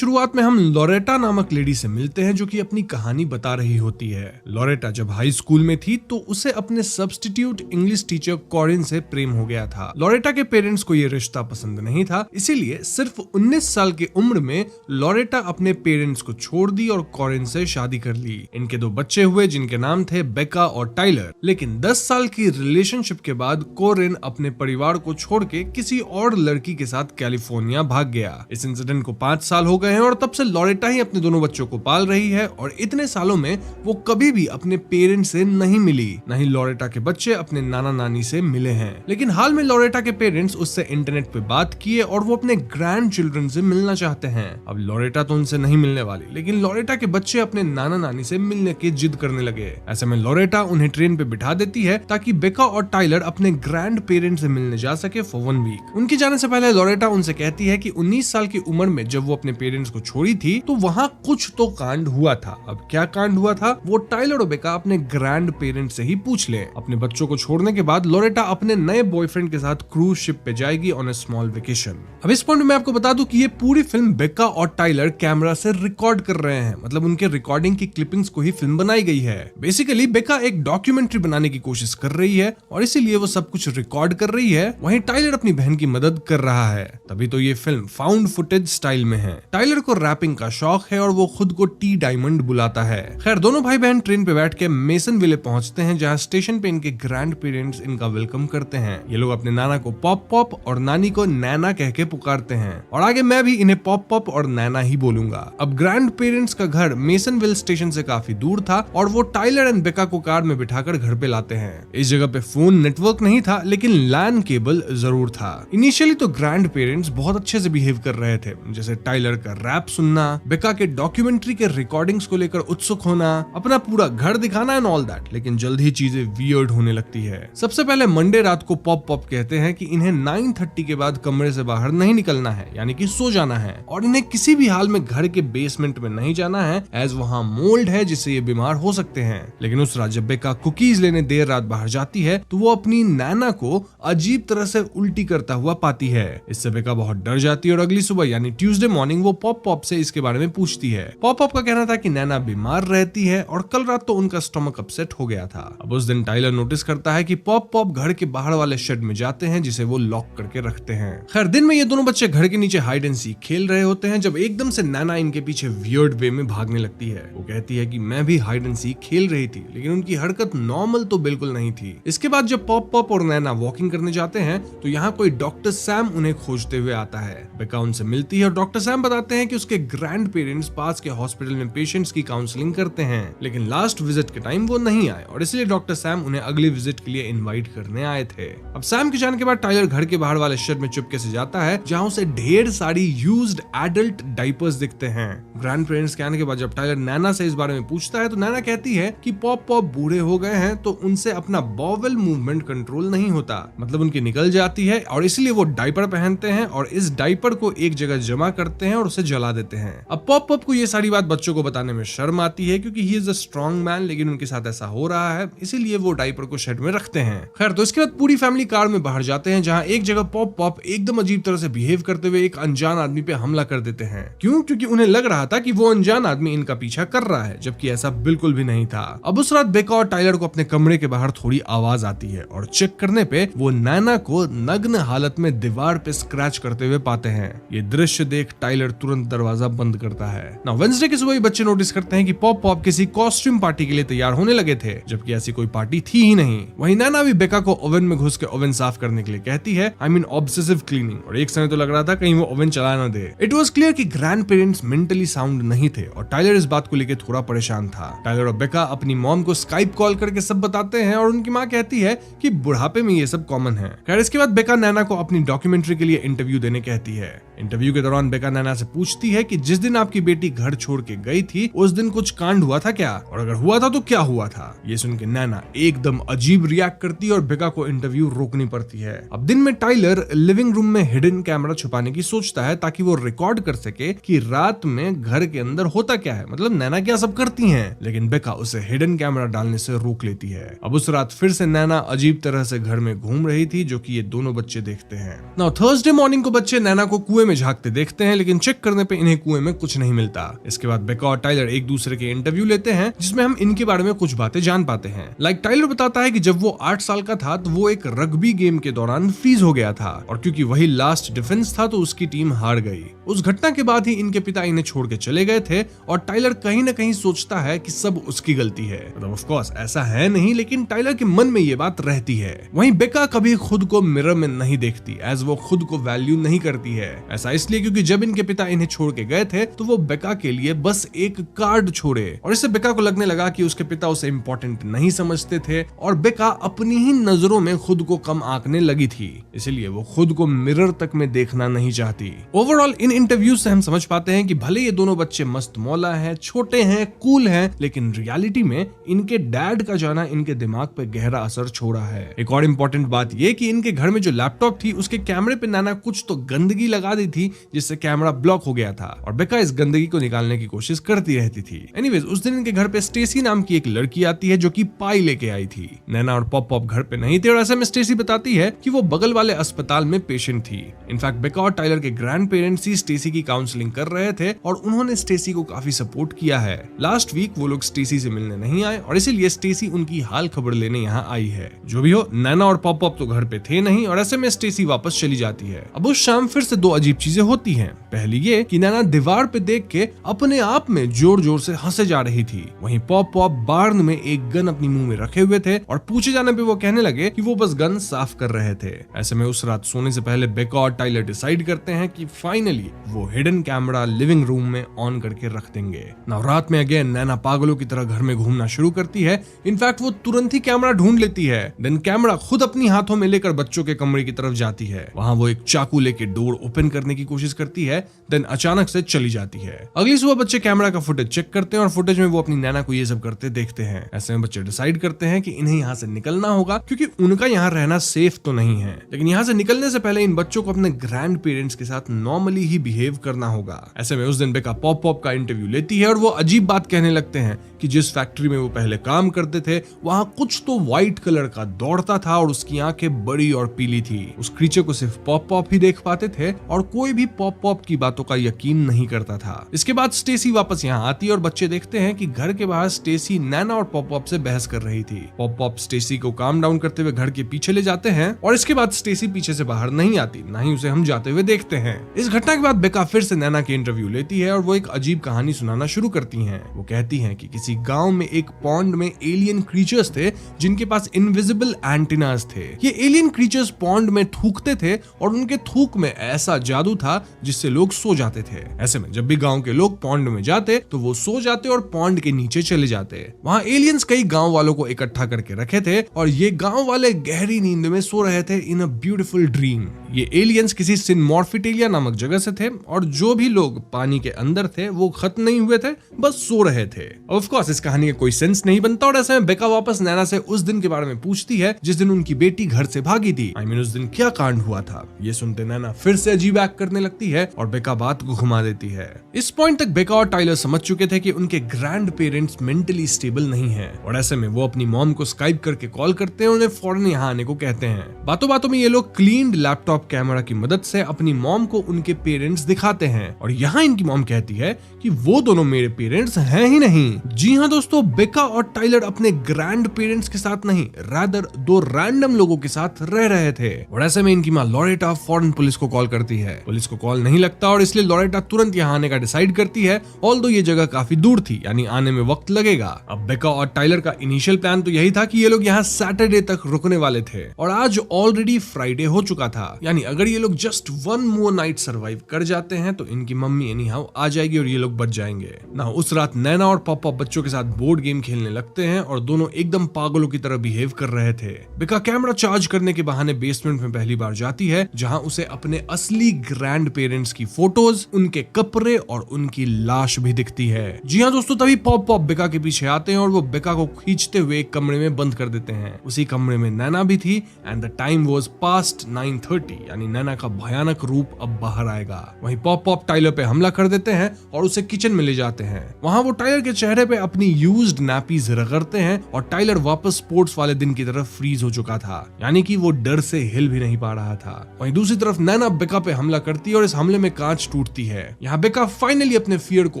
शुरुआत में हम लोरेटा नामक लेडी से मिलते हैं जो कि अपनी कहानी बता रही होती है। लोरेटा जब हाई स्कूल में थी तो उसे अपने सब्स्टिट्यूट इंग्लिश टीचर कॉरिन से प्रेम हो गया था। लोरेटा के पेरेंट्स को ये रिश्ता पसंद नहीं था, इसीलिए सिर्फ 19 साल की उम्र में लोरेटा अपने पेरेंट्स को छोड़ दी और कॉरिन से शादी कर ली। इनके 2 बच्चे हुए जिनके नाम थे बेका और टाइलर। लेकिन 10 साल की रिलेशनशिप के बाद कॉरिन अपने परिवार को छोड़ के किसी और लड़की के साथ कैलिफोर्निया भाग गया। इस इंसिडेंट को 5 साल हो गए हैं और तब से लोरेटा ही अपने दोनों बच्चों को पाल रही है और इतने सालों में वो कभी भी अपने पेरेंट्स से नहीं मिली। नहीं लोरेटा के बच्चे अपने नाना नानी से मिले हैं। लेकिन हाल में लोरेटा के पेरेंट्स उससे इंटरनेट पे बात किए और वो अपने ग्रैंड चिल्ड्रन से मिलना चाहते हैं। अब लोरेटा तो उनसे नहीं मिलने वाली, लेकिन लोरेटा के बच्चे अपने नाना नानी से मिलने की जिद करने लगे। ऐसे में लोरेटा उन्हें ट्रेन पे बिठा देती है ताकि बेका और टाइलर अपने ग्रैंड पेरेंट्स से मिलने जा सके फॉर 1 वीक। उनके जाने से पहले लोरेटा उनसे कहती है कि 19 साल की उम्र में जब वो अपने पेरेंट्स को छोड़ी थी तो वहां कुछ तो कांड हुआ था। अब क्या कांड हुआ था वो टाइलर और बेका अपने ग्रैंड पेरेंट्स से ही पूछ ले। अपने बच्चों को छोड़ने के बाद लोरेटा अपने नए बॉयफ्रेंड के साथ क्रूज शिप पे जाएगी ऑन अ स्मॉल वेकेशन। अब इस पॉइंट में मैं आपको बता दूं कि ये पूरी फिल्म बेका और टाइलर कैमरा से रिकॉर्ड कर रहे हैं, मतलब उनके रिकॉर्डिंग की क्लिपिंग्स को ही फिल्म बनाई गई है। बेसिकली बेका एक डॉक्यूमेंट्री बनाने की कोशिश कर रही है और इसीलिए वो सब कुछ रिकॉर्ड कर रही है, वहीं टाइलर अपनी बहन की मदद कर रहा है। तभी तो ये फिल्म फाउंड फुटेज स्टाइल में है। टाइलर को रैपिंग का शौक है और वो खुद को टी डायमंड बुलाता है। खैर दोनों भाई बहन ट्रेन पे बैठ के मेसन विले पहुंचते हैं जहां स्टेशन पे इनके ग्रैंड पेरेंट्स इनका वेलकम करते हैं। ये लोग अपने नाना को पॉप पॉप और नानी को नैना कह के पुकारते हैं और आगे मैं भी इन्हें पॉप पॉप और नैना ही बोलूंगा। अब ग्रैंड पेरेंट्स का घर मेसनविल स्टेशन से काफी दूर था और वो टाइलर एंड बेका को कार में बिठाकर घर पे लाते हैं। इस जगह पे फोन नेटवर्क नहीं था लेकिन लैन केबल जरूर था। इनिशियली तो ग्रैंड पेरेंट्स बहुत अच्छे से बिहेव कर रहे थे, जैसे टाइलर का रैप सुनना, बेका के डॉक्यूमेंट्री के रिकॉर्डिंग्स को लेकर उत्सुक होना, अपना पूरा घर दिखाना एंड ऑल दैट। लेकिन जल्द ही चीजें वियर्ड होने लगती है। सबसे पहले मंडे रात को पॉप पॉप कहते हैं कि इन्हें 9:30 के बाद कमरे से बाहर नहीं निकलना है, यानी कि सो जाना है, और इन्हें किसी भी हाल में घर के बेसमेंट में नहीं जाना है एज वहां मोल्ड है जिससे ये बीमार हो सकते हैं। लेकिन उस रात जब बेका कुकीज लेने देर रात बाहर जाती है तो वो अपनी नैना को अजीब तरह से उल्टी करता हुआ पाती है। इससे बेका बहुत डर जाती है और अगली सुबह यानी ट्यूसडे मॉर्निंग वो पॉप पॉप से इसके बारे में पूछती है। पॉप पॉप का कहना था कि नैना बीमार रहती है और कल रात तो उनका स्टमक अपसेट हो गया था। अब उस दिन टाइलर नोटिस करता है कि पॉप पॉप घर के बाहर वाले शेड में जाते हैं जिसे वो लॉक करके रखते हैं। खैर दिन में ये दोनों बच्चे घर के नीचे हाइड एंड सीक खेल रहे होते हैं जब एकदम से नैना इनके पीछे वियर्ड वे में भागने लगती है। वो कहती है कि मैं भी हाइड एंड सीक खेल रही थी, लेकिन उनकी हरकत नॉर्मल तो बिल्कुल नहीं थी। इसके बाद जब पॉप पॉप और नैना वॉकिंग करने जाते हैं तो यहाँ कोई डॉक्टर सैम उन्हें खोजते हुए आता है। बेका उनसे मिलती है और डॉक्टर सैम बताते हैं कि उसके ग्रैंड पेरेंट्स पास के हॉस्पिटल में पेशेंट्स की काउंसलिंग करते हैं, लेकिन लास्ट विजिट के टाइम वो नहीं आए और इसलिए डॉक्टर सैम उन्हें अगली विजिट के लिए इनवाइट करने आए थे। अब सैम के जाने के बाद टाइलर घर के बाहर वाले शेड में चुपके से जाता है जहाँ उसे ढेर सारी यूज्ड एडल्ट डाइपर्स दिखते हैं। ग्रैंड पेरेंट्स के आने के बाद जब टाइलर नैना से इस बारे में पूछता है तो नैना कहती है कि पॉप पॉप बूढ़े हो गए हैं तो उनसे अपना बॉवेल मूवमेंट कंट्रोल नहीं होता, मतलब उनकी निकल जाती है और इसलिए वो डाइपर पहनते हैं और इस डाइपर को एक जगह जमा करते हैं और उसे जला देते हैं। अब पॉप पॉप को ये सारी बात बच्चों को बताने में शर्म आती है क्योंकि he is a strong man, लेकिन उनके साथ ऐसा हो रहा है इसीलिए वो डाइपर को शेड में रखते हैं। खैर तो इसके बाद पूरी फैमिली कार में बाहर जाते हैं जहाँ एक जगह पॉप पॉप एकदम अजीब तरह से बिहेव करते हुए एक अनजान आदमी पे हमला कर देते हैं। क्यों? क्योंकि उन्हें लग रहा था कि वो अनजान आदमी इनका पीछा कर रहा है, जबकि ऐसा बिल्कुल भी नहीं था। अब उस रात बेका और टाइलर को अपने कमरे के बाहर थोड़ी आवाज आती है और चेक करने पे वो नैना को नग्न हालत में दीवार पे स्क्रैच करते हुए पाते हैं। ये दृश्य देख टाइलर तुरंत दरवाजा बंद करता है। ना वेडनेसडे की सुबह बच्चे नोटिस करते हैं कि पॉप पॉप किसी कॉस्ट्यूम पार्टी के लिए तैयार होने लगे थे, जबकि ऐसी कोई पार्टी थी ही नहीं। वहीं नैना भी बेका को ओवन में घुस के ओवन साफ करने के लिए कहती है, आई मीन ऑब्सेसिव क्लीनिंग, और एक समय तो लग रहा था कहीं वो ओवन चला ना दे। इट वाज क्लियर कि ग्रैंड पेरेंट्स मेंटली साउंड नहीं थे और टाइलर इस बात को लेकर थोड़ा परेशान था। टाइलर और बेका अपनी मॉम को स्काइप कॉल करके सब बताते हैं और उनकी माँ कहती है कि बुढ़ापे में ये सब कॉमन है। खैर इसके बाद बेका नैना को अपनी डॉक्यूमेंट्री के लिए इंटरव्यू देने कहती है। इंटरव्यू के दौरान बेका नैना से पूछती है कि जिस दिन आपकी बेटी घर छोड़ के गई थी उस दिन कुछ कांड हुआ था क्या, और अगर हुआ था तो क्या हुआ था। ये सुन के नैना एकदम अजीब रिएक्ट करती है और बेका को इंटरव्यू रोकनी पड़ती है। अब दिन में टाइलर लिविंग रूम में हिडन कैमरा छुपाने की सोचता है ताकि वो रिकॉर्ड कर सके कि रात में घर के अंदर होता क्या है, मतलब नैना क्या सब करती हैं। लेकिन बेका उसे हिडन कैमरा डालने से रोक लेती है। अब उस रात फिर से नैना अजीब तरह से घर में घूम रही थी जो कि ये दोनों बच्चे देखते हैं। नाउ थर्सडे मॉर्निंग को बच्चे नैना को कुएं में झांकते देखते हैं, लेकिन चेक करने पे इन्हें कुएं में कुछ नहीं मिलता। इसके बाद बेका और टाइलर एक दूसरे के इंटरव्यू लेते हैं, जिसमें हम इनके बारे में कुछ बातें जान पाते हैं। टाइलर बताता है कि जब वो 8 साल का था तो वो एक रग्बी गेम के दौरान फ्रीज हो गया था, और क्योंकि वही लास्ट डिफेंस था तो उसकी टीम हार गई। उस घटना के बाद ही इनके पिता इन्हें छोड़ के चले गए थे, और टाइलर कहीं न कहीं सोचता है कि सब उसकी गलती है। ऑफ कोर्स ऐसा है नहीं, लेकिन टाइलर के मन में ये बात रहती है। वहीं बेका कभी खुद को मिरर में नहीं देखती, एज वो खुद को वैल्यू नहीं करती है। ऐसा इसलिए क्योंकि जब इनके पिता इन्हें छोड़ के गए थे तो वो बेका के लिए बस एक कार्ड छोड़े, और इससे बेका को लगने लगा कि उसके पिता उसे इंपॉर्टेंट नहीं समझते थे, और बेका अपनी ही नजरों में खुद को कम आंकने लगी थी। इसलिए वो खुद को मिरर तक में देखना नहीं चाहती। ओवरऑल इन इंटरव्यू से हम समझ पाते हैं कि भले ये दोनों बच्चे मस्त मौला हैं, छोटे हैं, कूल हैं, लेकिन रियलिटी में इनके डैड का जाना इनके दिमाग पे गहरा असर छोड़ा है। एक और इम्पोर्टेंट बात ये कि इनके घर में जो लैपटॉप थी उसके कैमरे पे नैना कुछ तो गंदगी लगा दी थी, जिससे कैमरा ब्लॉक हो गया था, और बेका इस गंदगी को निकालने की कोशिश करती रहती थी। एनीवेज उस दिन इनके घर पे स्टेसी नाम की एक लड़की आती है जो कि पाई लेके आई थी। नैना और पॉप पॉप घर पे नहीं थे, और ऐसे में स्टेसी बताती है कि वो बगल वाले अस्पताल में पेशेंट थी। इनफैक्ट बेका और टाइलर के ग्रैंड पेरेंट्स ही स्टेसी की काउंसलिंग कर रहे थे, और उन्होंने स्टेसी को काफी सपोर्ट किया है। लास्ट वीक वो लोग स्टेसी से मिलने नहीं आए, और इसीलिए स्टेसी उनकी हाल खबर लेने यहाँ आई है। जो भी हो, नैना और पॉप पॉप तो घर पे थे नहीं, और ऐसे में स्टेसी वापस चली जाती है। अब उस शाम फिर से दो अजीब चीजें होती हैं। पहली ये कि नैना दीवार पे देख के अपने आप में जोर जोर से हंसे जा रही थी। वहीं पॉप पॉप बार्न में एक गन अपनी मुंह में रखे हुए थे, और पूछे जाने पे वो कहने लगे कि वो बस गन साफ कर रहे थे। ऐसे में उस रात सोने से पहले बेका और टाइलर डिसाइड करते हैं कि फाइनली वो हिडन कैमरा लिविंग रूम में ऑन करके रख देंगे। नाउ रात में अगेन नैना पागलों की तरह घर में घूमना शुरू करती है। इनफैक्ट वो तुरंत ही कैमरा ढूंढ लेती है। देन कैमरा खुद अपनी हाथों में लेकर बच्चों के कमरे की तरफ जाती है। वहां वो एक चाकू लेके डोर ओपन करने की कोशिश करती है, देन अचानक से चली जाती है। अगली सुबह बच्चे कैमरा का फुटेज चेक करते हैं, और फुटेज में वो अपनी नैना को ये सब करते देखते हैं। ऐसे में बच्चे डिसाइड करते हैं कि इन्हें यहाँ से निकलना होगा, क्योंकि उनका यहाँ रहना सेफ तो नहीं है। लेकिन यहाँ से निकलने से पहले इन बच्चों को अपने ग्रैंड पेरेंट्स के साथ नॉर्मली ही बिहेव करना होगा। ऐसे में उस दिन बेका पॉप पॉप का इंटरव्यू लेती है, और वो अजीब बात कहने लगते हैं कि जिस फैक्ट्री में वो पहले काम करते थे वहां कुछ तो व्हाइट कलर का दौड़ता था, और उसकी आंखें बड़ी और पीली थी। उस क्रीचर को सिर्फ पॉप पॉप ही देख पाते थे, और कोई भी पॉप पॉप की बातों का यकीन नहीं करता था। इसके बाद स्टेसी वापस यहाँ आती है, और बच्चे देखते हैं कि घर के बाहर स्टेसी नैना और पॉप पॉप से बहस कर रही थी। पॉप पॉप स्टेसी को काम डाउन करते हुए घर के पीछे ले जाते हैं, और इसके बाद स्टेसी पीछे से बाहर नहीं आती, ना ही उसे हम जाते हुए देखते हैं। इस घटना के बाद बेका फिर से नैना के इंटरव्यू लेती है, और वो एक अजीब कहानी सुनाना शुरू करती हैं। वो कहती हैं कि किसी गांव में एक पॉन्ड में एलियन क्रीचर्स थे, जिनके पास इनविजिबल एंटीनास थे। ये एलियन क्रीचर्स पॉन्ड में थूकते थे, और उनके थूक में ऐसा जादू था जिससे लोग सो जाते थे। ऐसे में जब भी गांव के लोग पॉन्ड में जाते तो वो सो जाते और पॉन्ड के नीचे चले जाते। वहां एलियंस कई गांव वालों को इकट्ठा करके रखे थे, और ये गांव वाले गहरी नींद में सो रहे थे इन अ ब्यूटीफुल ड्रीम। ये एलियंस किसी सिनमॉर्फिटेलिया नामक जगह से थे, और जो भी लोग पानी के अंदर थे वो खत्म नहीं हुए थे, बस सो रहे थे। ऑफ कोर्स इस कहानी का कोई सेंस नहीं बनता, और ऐसे में बेका वापस नैना से उस दिन के बारे में पूछती है जिस दिन उनकी बेटी घर से भागी थी। उस दिन क्या कांड हुआ था। ये सुनते नैना फिर से अजीब एक्ट करने लगती है, और बेका बात को घुमा देती है। इस पॉइंट तक बेका और टाइलर समझ चुके थे कि उनके ग्रैंड पेरेंट्स मेंटली स्टेबल नहीं हैं, और ऐसे में वो अपनी मॉम को स्काइप करके कॉल करते हैं, उन्हें फौरन यहाँ आने को कहते हैं। बातों बातों में ये लोग क्लीन्ड लैपटॉप कैमरा की मदद से अपनी मॉम को उनके पेरेंट्स दिखाते हैं, और यहाँ इनकी मॉम कहती है कि वो दोनों मेरे पेरेंट्स हैं ही नहीं। जी हाँ दोस्तों, बेका और टाइलर अपने ग्रैंड पेरेंट्स के साथ नहीं, रादर दो रैंडम लोगों के साथ रह रहे थे। और ऐसे में इनकी माँ लॉरेटा फौरन पुलिस को कॉल करती है। पुलिस को कॉल नहीं लगता, और इसलिए लॉरेटा तुरंत यहाँ आने का डिसाइड करती है, ऑल्दो ये जगह काफी दूर थी, यानी आने में वक्त लगेगा। अब बेका और टाइलर का इनिशियल प्लान तो यही था कि ये लोग यहाँ सैटरडे तक रुकने वाले थे, और आज ऑलरेडी फ्राइडे हो चुका था, यानी अगर ये लोग just one more night survive कर जाते हैं तो इनकी मम्मी एनी हाउ आ जाएगी और ये लोग बच जाएंगे ना। उस रात नैना और पापा बच्चों के साथ बोर्ड गेम खेलने लगते हैं, और दोनों एकदम पागलों की तरह बिहेव कर रहे थे। बेका कैमरा चार्ज करने के बहाने बेसमेंट में पहली बार जाती है, जहां उसे अपने असली ग्रैंड पेरेंट्स की फोटोज, उनके कपड़े और उनकी लाश भी दिखती है। जी हाँ दोस्तों, तभी पॉप पॉप बेका के पीछे आते हैं, और वो बेका को खींचते हुए एक कमरे में बंद कर देते हैं। उसी कमरे में नैना भी थी, and the time was past 9:30। यानी नैना का भयानक रूप अब बाहर आएगा। वहीं पॉप पॉप टाइलर पे हमला कर देते हैं और उसे किचन में ले जाते हैं। वहां वो टाइलर के चेहरे पे अपनी यूज्ड नैपीज रगड़ते हैं और टाइलर वापस स्पोर्ट्स वाले दिन की तरफ फ्रीज हो चुका था, यानी कि वो डर से हिल भी नहीं पा रहा था। वहीं दूसरी तरफ नैना बेका पे हमला करती है और इस हमले में कांच टूटती है। यहाँ बेका फाइनली अपने फियर को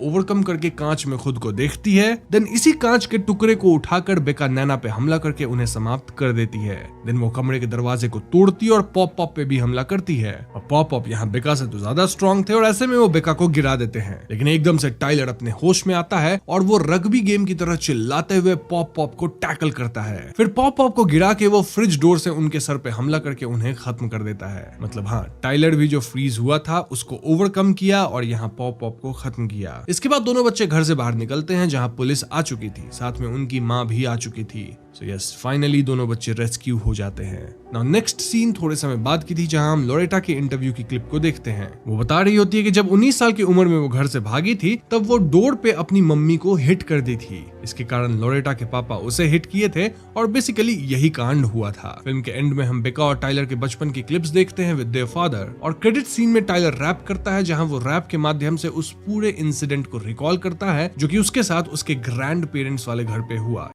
ओवरकम करके कांच में खुद को देखती है। देन इसी कांच के टुकड़े को उठाकर बेका नैना पे हमला करके उन्हें समाप्त कर देती है। देन वो कमरे के दरवाजे को तोड़ती है और पॉप पॉप पे भी हमला करती है। और पॉप पॉप यहाँ बेका से तो ज्यादा स्ट्रॉन्ग थे और ऐसे में वो बेका को गिरा देते हैं। लेकिन एकदम से टाइलर अपने होश में आता है और वो रग्बी गेम की तरह चिल्लाते हुए पॉप पॉप को टैकल करता है। फिर पॉप पॉप को गिरा के वो फ्रिज डोर से उनके सर पे हमला करके उन्हें खत्म कर देता है। मतलब हाँ, टाइलर भी जो फ्रीज हुआ था उसको ओवरकम किया और यहाँ पॉप पॉप को खत्म किया। इसके बाद दोनों बच्चे घर से बाहर निकलते हैं जहाँ पुलिस आ चुकी थी, साथ में उनकी माँ भी आ चुकी थी। सो यस, फाइनली दोनों बच्चे रेस्क्यू हो जाते हैं। नाउ नेक्स्ट सीन थोड़े समय बाद की थी जहां हम लोरेटा के इंटरव्यू की क्लिप को देखते हैं। वो बता रही होती है कि जब 19 साल की उम्र में वो घर से भागी थी तब वो डोर पे अपनी मम्मी को हिट कर दी थी। इसके कारण लोरेटा के पापा उसे हिट किए थे और बेसिकली यही कांड हुआ था। फिल्म के एंड में हम बेका और टाइलर के बचपन की क्लिप्स देखते हैं विद देयर फादर और क्रेडिट सीन में टाइलर रैप करता है जहां वो रैप के माध्यम से उस पूरे इंसिडेंट को रिकॉल करता है जो कि उसके साथ उसके ग्रैंड पेरेंट्स वाले घर पे हुआ।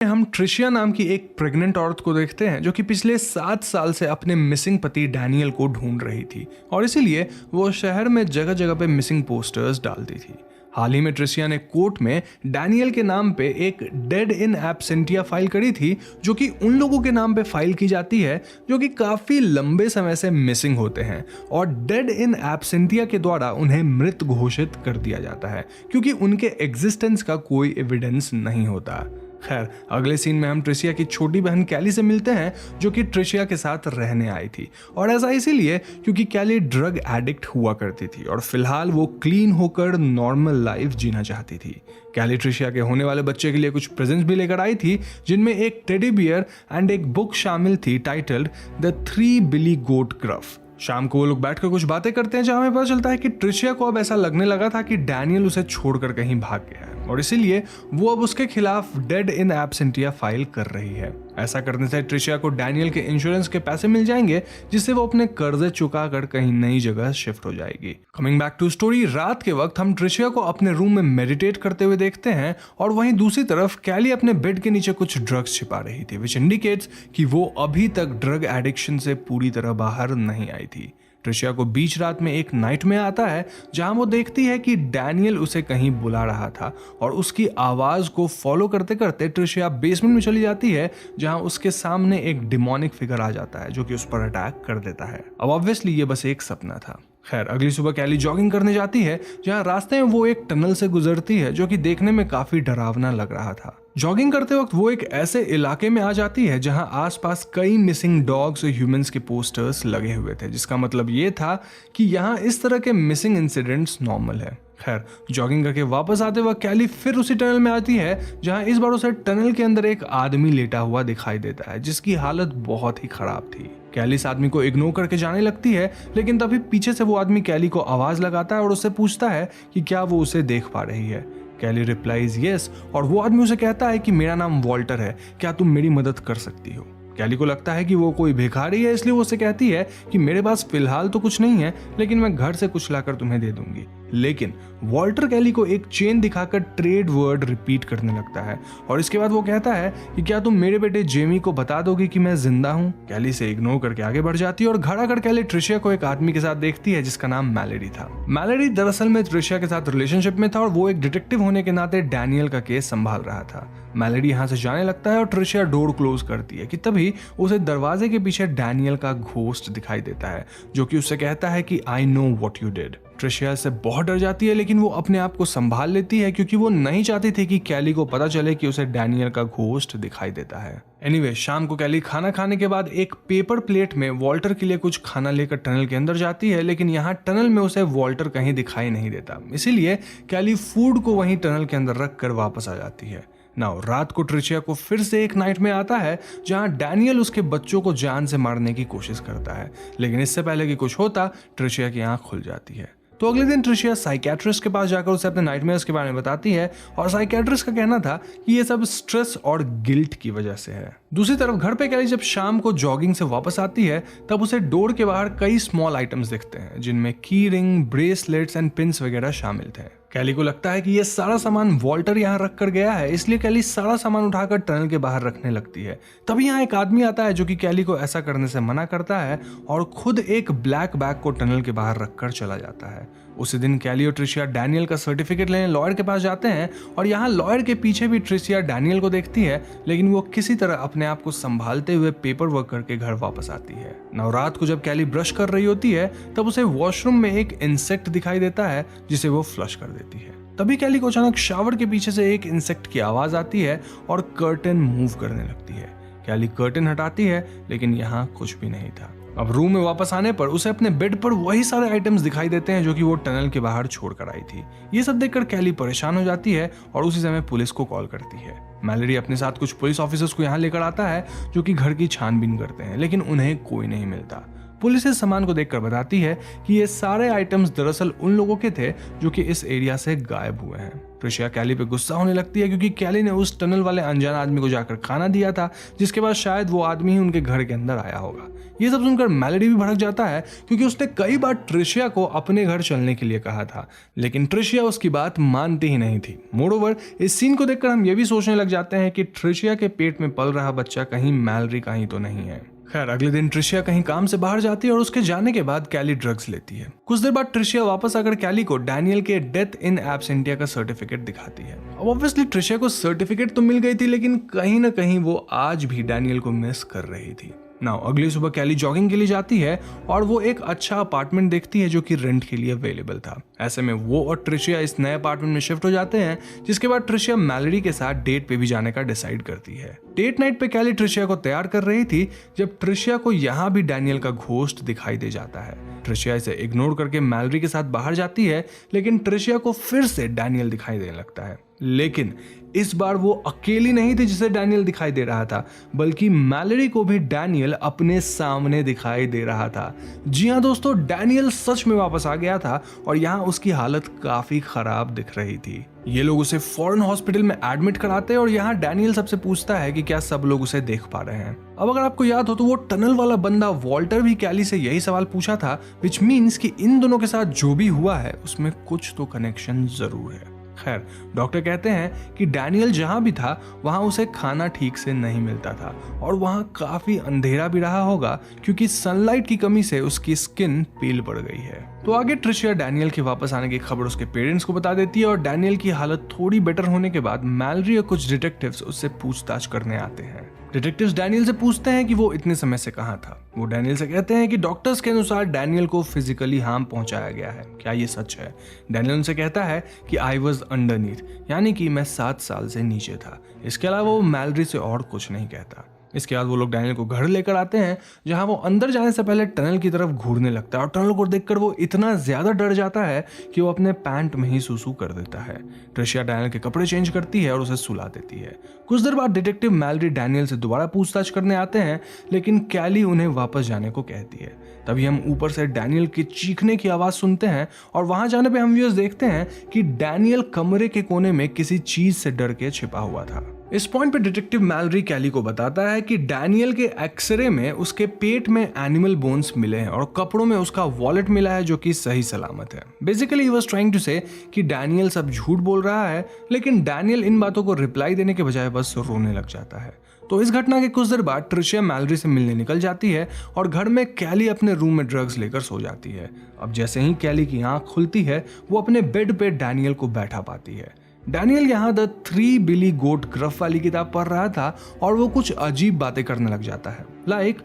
हम ट्रिशिया नाम की एक प्रेग्नेंट औरत को देखते हैं जो कि पिछले 7 साल से अपने मिसिंग पति डैनियल को ढूंढ रही थी और इसीलिए वो शहर में जगह जगह पे मिसिंग पोस्टर्स डालती थी। हाल ही में ट्रिशिया ने कोर्ट में डैनियल के नाम पे एक डेड इन एब्सेंटिया फाइल करी थी जो कि उन लोगों के नाम पे फाइल की जाती है जो कि काफ़ी लंबे समय से मिसिंग होते हैं और डेड इन एब्सेंटिया के द्वारा उन्हें मृत घोषित कर दिया जाता है क्योंकि उनके एग्जिस्टेंस का कोई एविडेंस नहीं होता। खैर, अगले सीन में हम ट्रिशिया की छोटी बहन कैली से मिलते हैं जो कि ट्रिशिया के साथ रहने आई थी और ऐसा इसीलिए क्योंकि कैली ड्रग एडिक्ट हुआ करती थी और फिलहाल वो क्लीन होकर नॉर्मल लाइफ जीना चाहती थी। कैली ट्रिशिया के होने वाले बच्चे के लिए कुछ प्रेजेंट्स भी लेकर आई थी जिनमें एक टेडी बियर एंड एक बुक शामिल थी titled the 3 Billy goat gruff. शाम को वो लोग बैठकर कुछ बातें करते हैं जहां हमें पता चलता है कि ट्रिशिया को अब ऐसा लगने लगा था कि डैनियल उसे छोड़कर कहीं भाग गया है और इसीलिए वो अब उसके खिलाफ डेड इन एब्सेंटिया फाइल कर रही है। ऐसा करने से ट्रिशिया को डैनियल के इंश्योरेंस के पैसे मिल जाएंगे जिससे वो अपने कर्जे चुकाकर कहीं नई जगह शिफ्ट हो जाएगी। कमिंग बैक टू स्टोरी, रात के वक्त हम ट्रिशिया को अपने रूम में मेडिटेट करते हुए देखते हैं और वहीं दूसरी तरफ कैली अपने बेड के नीचे कुछ ड्रग्स छिपा रही थी विच इंडिकेट्स कि वो अभी तक ड्रग एडिक्शन से पूरी तरह बाहर नहीं आई थी। ट्रिशिया को बीच रात में एक नाइटमेयर आता है जहां वो देखती है कि डैनियल उसे कहीं बुला रहा था और उसकी आवाज को फॉलो करते करते ट्रिशिया बेसमेंट में चली जाती है जहां उसके सामने एक डिमोनिक फिगर आ जाता है जो कि उस पर अटैक कर देता है। अब ऑब्वियसली ये बस एक सपना था। खैर, अगली सुबह कैली जॉगिंग करने जाती है जहां रास्ते में वो एक टनल से गुजरती है जो कि देखने में काफी डरावना लग रहा था। जॉगिंग करते वक्त वो एक ऐसे इलाके में आ जाती है जहां आसपास कई मिसिंग डॉग्स और ह्यूमंस के पोस्टर्स लगे हुए थे जिसका मतलब ये था कि यहाँ इस तरह के मिसिंग इंसिडेंट्स नॉर्मल है। खैर, जॉगिंग करके वापस आते वक्त कैली फिर उसी टनल में आती है जहां इस बार उसे टनल के अंदर एक आदमी लेटा हुआ दिखाई देता है जिसकी हालत बहुत ही खराब थी। कैली इस आदमी को इग्नोर करके जाने लगती है लेकिन तभी पीछे से वो आदमी कैली को आवाज लगाता है और उससे पूछता है कि क्या वो उसे देख पा रही है। कैली रिप्लाइज यस और वो आदमी उसे कहता है कि मेरा नाम वॉल्टर है, क्या तुम मेरी मदद कर सकती हो। कैली को लगता है कि वो कोई भिखारी है इसलिए वो उसे कहती है कि मेरे पास फिलहाल तो कुछ नहीं है लेकिन मैं घर से कुछ लाकर तुम्हें दे दूंगी। लेकिन वॉल्टर कैली को एक चेन दिखाकर ट्रेड वर्ड रिपीट करने लगता है और इसके बाद वो कहता है कि क्या तुम मेरे बेटे जेमी को बता दोगे कि मैं जिंदा हूँ। कैली से इग्नोर करके आगे बढ़ जाती है और घर आकर कैली ट्रिशिया को एक आदमी के साथ देखती है जिसका नाम मैलेडी था। मैलेडी दरअसल में ट्रिशिया के साथ रिलेशनशिप में था और वो एक डिटेक्टिव होने के नाते डैनियल का केस संभाल रहा था। मैलेडी यहाँ से जाने लगता है और ट्रिशिया डोर क्लोज करती है कि तभी उसे दरवाजे के पीछे डैनियल का घोस्ट दिखाई देता है जो कि उससे कहता है कि I know what you did. Tricia से बहुत डर जाती है लेकिन वो अपने आप को संभाल लेती है क्योंकि वो नहीं चाहती थी कि कैली को पता चले कि उसे डैनियल का घोस्ट दिखाई देता है। एनीवे, शाम को कैली खाना खाने के बाद एक पेपर प्लेट में वॉल्टर के लिए कुछ खाना लेकर टनल के अंदर जाती है लेकिन यहाँ टनल में उसे वॉल्टर कहीं दिखाई नहीं देता, इसीलिए कैली फूड को वहीं टनल के अंदर रख कर वापस आ जाती है। नाउ रात को ट्रिशिया को फिर से एक नाइट में आता है जहां डैनियल उसके बच्चों को जान से मारने की कोशिश करता है लेकिन इससे पहले कि कुछ होता ट्रिशिया की आंख खुल जाती है। तो अगले दिन ट्रिशिया साइकियाट्रिस्ट के पास जाकर उसे अपने नाइटमेयर्स के बारे में बताती है और साइकियाट्रिस्ट का कहना था कि ये सब स्ट्रेस और गिल्ट की वजह से है। दूसरी तरफ घर पे कैली जब शाम को जॉगिंग से वापस आती है तब उसे डोर के बाहर कई स्मॉल आइटम्स दिखते हैं जिनमें की रिंग, ब्रेसलेट्स एंड पिन्स वगैरह शामिल थे। कैली को लगता है कि ये सारा सामान वॉल्टर यहाँ रख कर गया है, इसलिए कैली सारा सामान उठाकर टनल के बाहर रखने लगती है। तभी यहाँ एक आदमी आता है जो कि कैली को ऐसा करने से मना करता है और खुद एक ब्लैक बैग को टनल के बाहर रखकर चला जाता है। उसी दिन कैली और ट्रिशिया डैनियल का सर्टिफिकेट लेने लॉयर के पास जाते हैं और यहाँ लॉयर के पीछे भी ट्रिशिया डैनियल को देखती है, लेकिन वो किसी तरह अपने आप को संभालते हुए पेपर वर्क करके घर वापस आती है। नवरात को जब कैली ब्रश कर रही होती है तब उसे वॉशरूम में एक इंसेक्ट दिखाई देता है जिसे वो फ्लश कर देती है। तभी कैली को अचानक शावर के पीछे से एक इंसेक्ट की आवाज आती है और कर्टन मूव करने लगती है। कैली कर्टन हटाती है लेकिन यहाँ कुछ भी नहीं था। अब रूम में वापस आने पर उसे अपने बेड पर वही सारे आइटम्स दिखाई देते हैं जो कि वो टनल के बाहर छोड़ कर आई थी। ये सब देखकर कैली परेशान हो जाती है और उसी समय पुलिस को कॉल करती है। मैलरी अपने साथ कुछ पुलिस ऑफिसर्स को यहाँ लेकर आता है जो कि घर की छानबीन करते हैं, लेकिन उन्हें कोई नहीं मिलता। पुलिस इस सामान को देखकर बताती है कि ये सारे आइटम्स दरअसल उन लोगों के थे जो कि इस एरिया से गायब हुए हैं। ट्रिशिया कैली पे गुस्सा होने लगती है क्योंकि कैली ने उस टनल वाले अनजान आदमी को जाकर खाना दिया था, जिसके बाद शायद वो आदमी ही उनके घर के अंदर आया होगा। ये सब सुनकर मैलडी भी भड़क जाता है क्योंकि उसने कई बार ट्रिशिया को अपने घर चलने के लिए कहा था, लेकिन ट्रिशिया उसकी बात मानती ही नहीं थी। मोरोवर इस सीन को देखकर हम ये भी सोचने लग जाते हैं कि ट्रिशिया के पेट में पल रहा बच्चा कहीं मैलरी का ही तो नहीं है। खैर, अगले दिन ट्रिशिया कहीं काम से बाहर जाती है और उसके जाने के बाद कैली ड्रग्स लेती है। कुछ देर बाद ट्रिशिया वापस आकर कैली को डैनियल के डेथ इन एब्सेंटिया का सर्टिफिकेट दिखाती है। अब ऑब्वियसली ट्रिशिया को सर्टिफिकेट तो मिल गई थी, लेकिन कहीं ना कहीं वो आज भी डैनियल को मिस कर रही थी। नाउ अगली सुबह कैली जॉगिंग के लिए जाती है और वो एक अच्छा अपार्टमेंट देखती है जो कि रेंट के लिए अवेलेबल था। ऐसे में वो और ट्रिशिया इस नए अपार्टमेंट में शिफ्ट हो जाते हैं, जिसके बाद ट्रिशिया मैलडी के साथ डेट पे भी जाने का डिसाइड करती है। डेट नाइट पे कैली ट्रिशिया को तैयार कर रही थी जब ट्रिशिया को यहाँ भी डैनियल का घोस्ट दिखाई दे जाता है। ट्रिशिया इसे इग्नोर करके मैलडी के साथ बाहर जाती है, लेकिन ट्रिशिया को फिर से डैनियल दिखाई देने लगता है। लेकिन इस बार वो अकेली नहीं थी जिसे डैनियल दिखाई दे रहा था, बल्कि मैलडी को भी डैनियल अपने सामने दिखाई दे रहा था। जी हाँ दोस्तों, डैनियल सच में वापस आ गया था और यहाँ उसकी हालत काफी खराब दिख रही थी। ये लोग उसे फॉरेन हॉस्पिटल में एडमिट कराते हैं और यहाँ डैनियल सबसे पूछता है कि क्या सब लोग उसे देख पा रहे हैं। अब अगर आपको याद हो तो वो टनल वाला बंदा वॉल्टर भी कैली से यही सवाल पूछा था, विच मीन्स कि इन दोनों के साथ जो भी हुआ है उसमें कुछ तो कनेक्शन जरूर है। खैर, डॉक्टर कहते हैं कि डैनियल जहां भी था वहां उसे खाना ठीक से नहीं मिलता था और वहां काफी अंधेरा भी रहा होगा क्योंकि सनलाइट की कमी से उसकी स्किन पील पड़ गई है। तो आगे ट्रिशिया डैनियल के वापस आने की खबर उसके पेरेंट्स को बता देती है और डैनियल की हालत थोड़ी बेटर होने के बाद मैलरी और कुछ डिटेक्टिव्स उससे पूछताछ करने आते हैं। डिटेक्टिव्स डैनियल से पूछते हैं कि वो इतने समय से कहाँ था। वो डैनियल से कहते हैं कि डॉक्टर्स के अनुसार डैनियल को फिजिकली हार्म पहुंचाया गया है, क्या ये सच है? डैनियल उनसे कहता है कि आई वॉज अंडरनीथ, यानी कि मैं 7 साल से नीचे था। इसके अलावा वो मैलरी से और कुछ नहीं कहता। इसके बाद वो लोग डैनियल को घर लेकर आते हैं, जहां वो अंदर जाने से पहले टनल की तरफ घूरने लगता है और टनल को देखकर वो इतना ज्यादा डर जाता है कि वो अपने पैंट में ही सुसु कर देता है। ट्रिशिया डैनियल के कपड़े चेंज करती है और उसे सुला देती है। कुछ देर बाद डिटेक्टिव मैलरी डैनियल से दोबारा पूछताछ करने आते हैं, लेकिन कैली उन्हें वापस जाने को कहती है। तभी हम ऊपर से डैनियल के चीखने की आवाज सुनते हैं और वहां जाने पे हम व्यूअर्स देखते हैं कि डैनियल कमरे के कोने में किसी चीज से डर के छिपा हुआ था। इस पॉइंट पे डिटेक्टिव मैलरी कैली को बताता है कि डैनियल के एक्सरे में उसके पेट में एनिमल बोन्स मिले हैं और कपड़ों में उसका वॉलेट मिला है जो कि सही सलामत है। बेसिकली ही वाज ट्राइंग टू से कि डैनियल सब झूठ बोल रहा है, लेकिन डैनियल इन बातों को रिप्लाई देने के बजाय बस रोने लग जाता है। तो इस घटना के कुछ देर बाद ट्रिशिया मैलरी से मिलने निकल जाती है और घर में कैली अपने रूम में ड्रग्स लेकर सो जाती है। अब जैसे ही कैली की आंख खुलती है वो अपने बेड पे डैनियल को बैठा पाती है। डैनियल यहाँ द 3 बिली गोट ग्रफ वाली किताब पढ़ रहा था और वो कुछ अजीब बातें करने लग जाता है। लाइक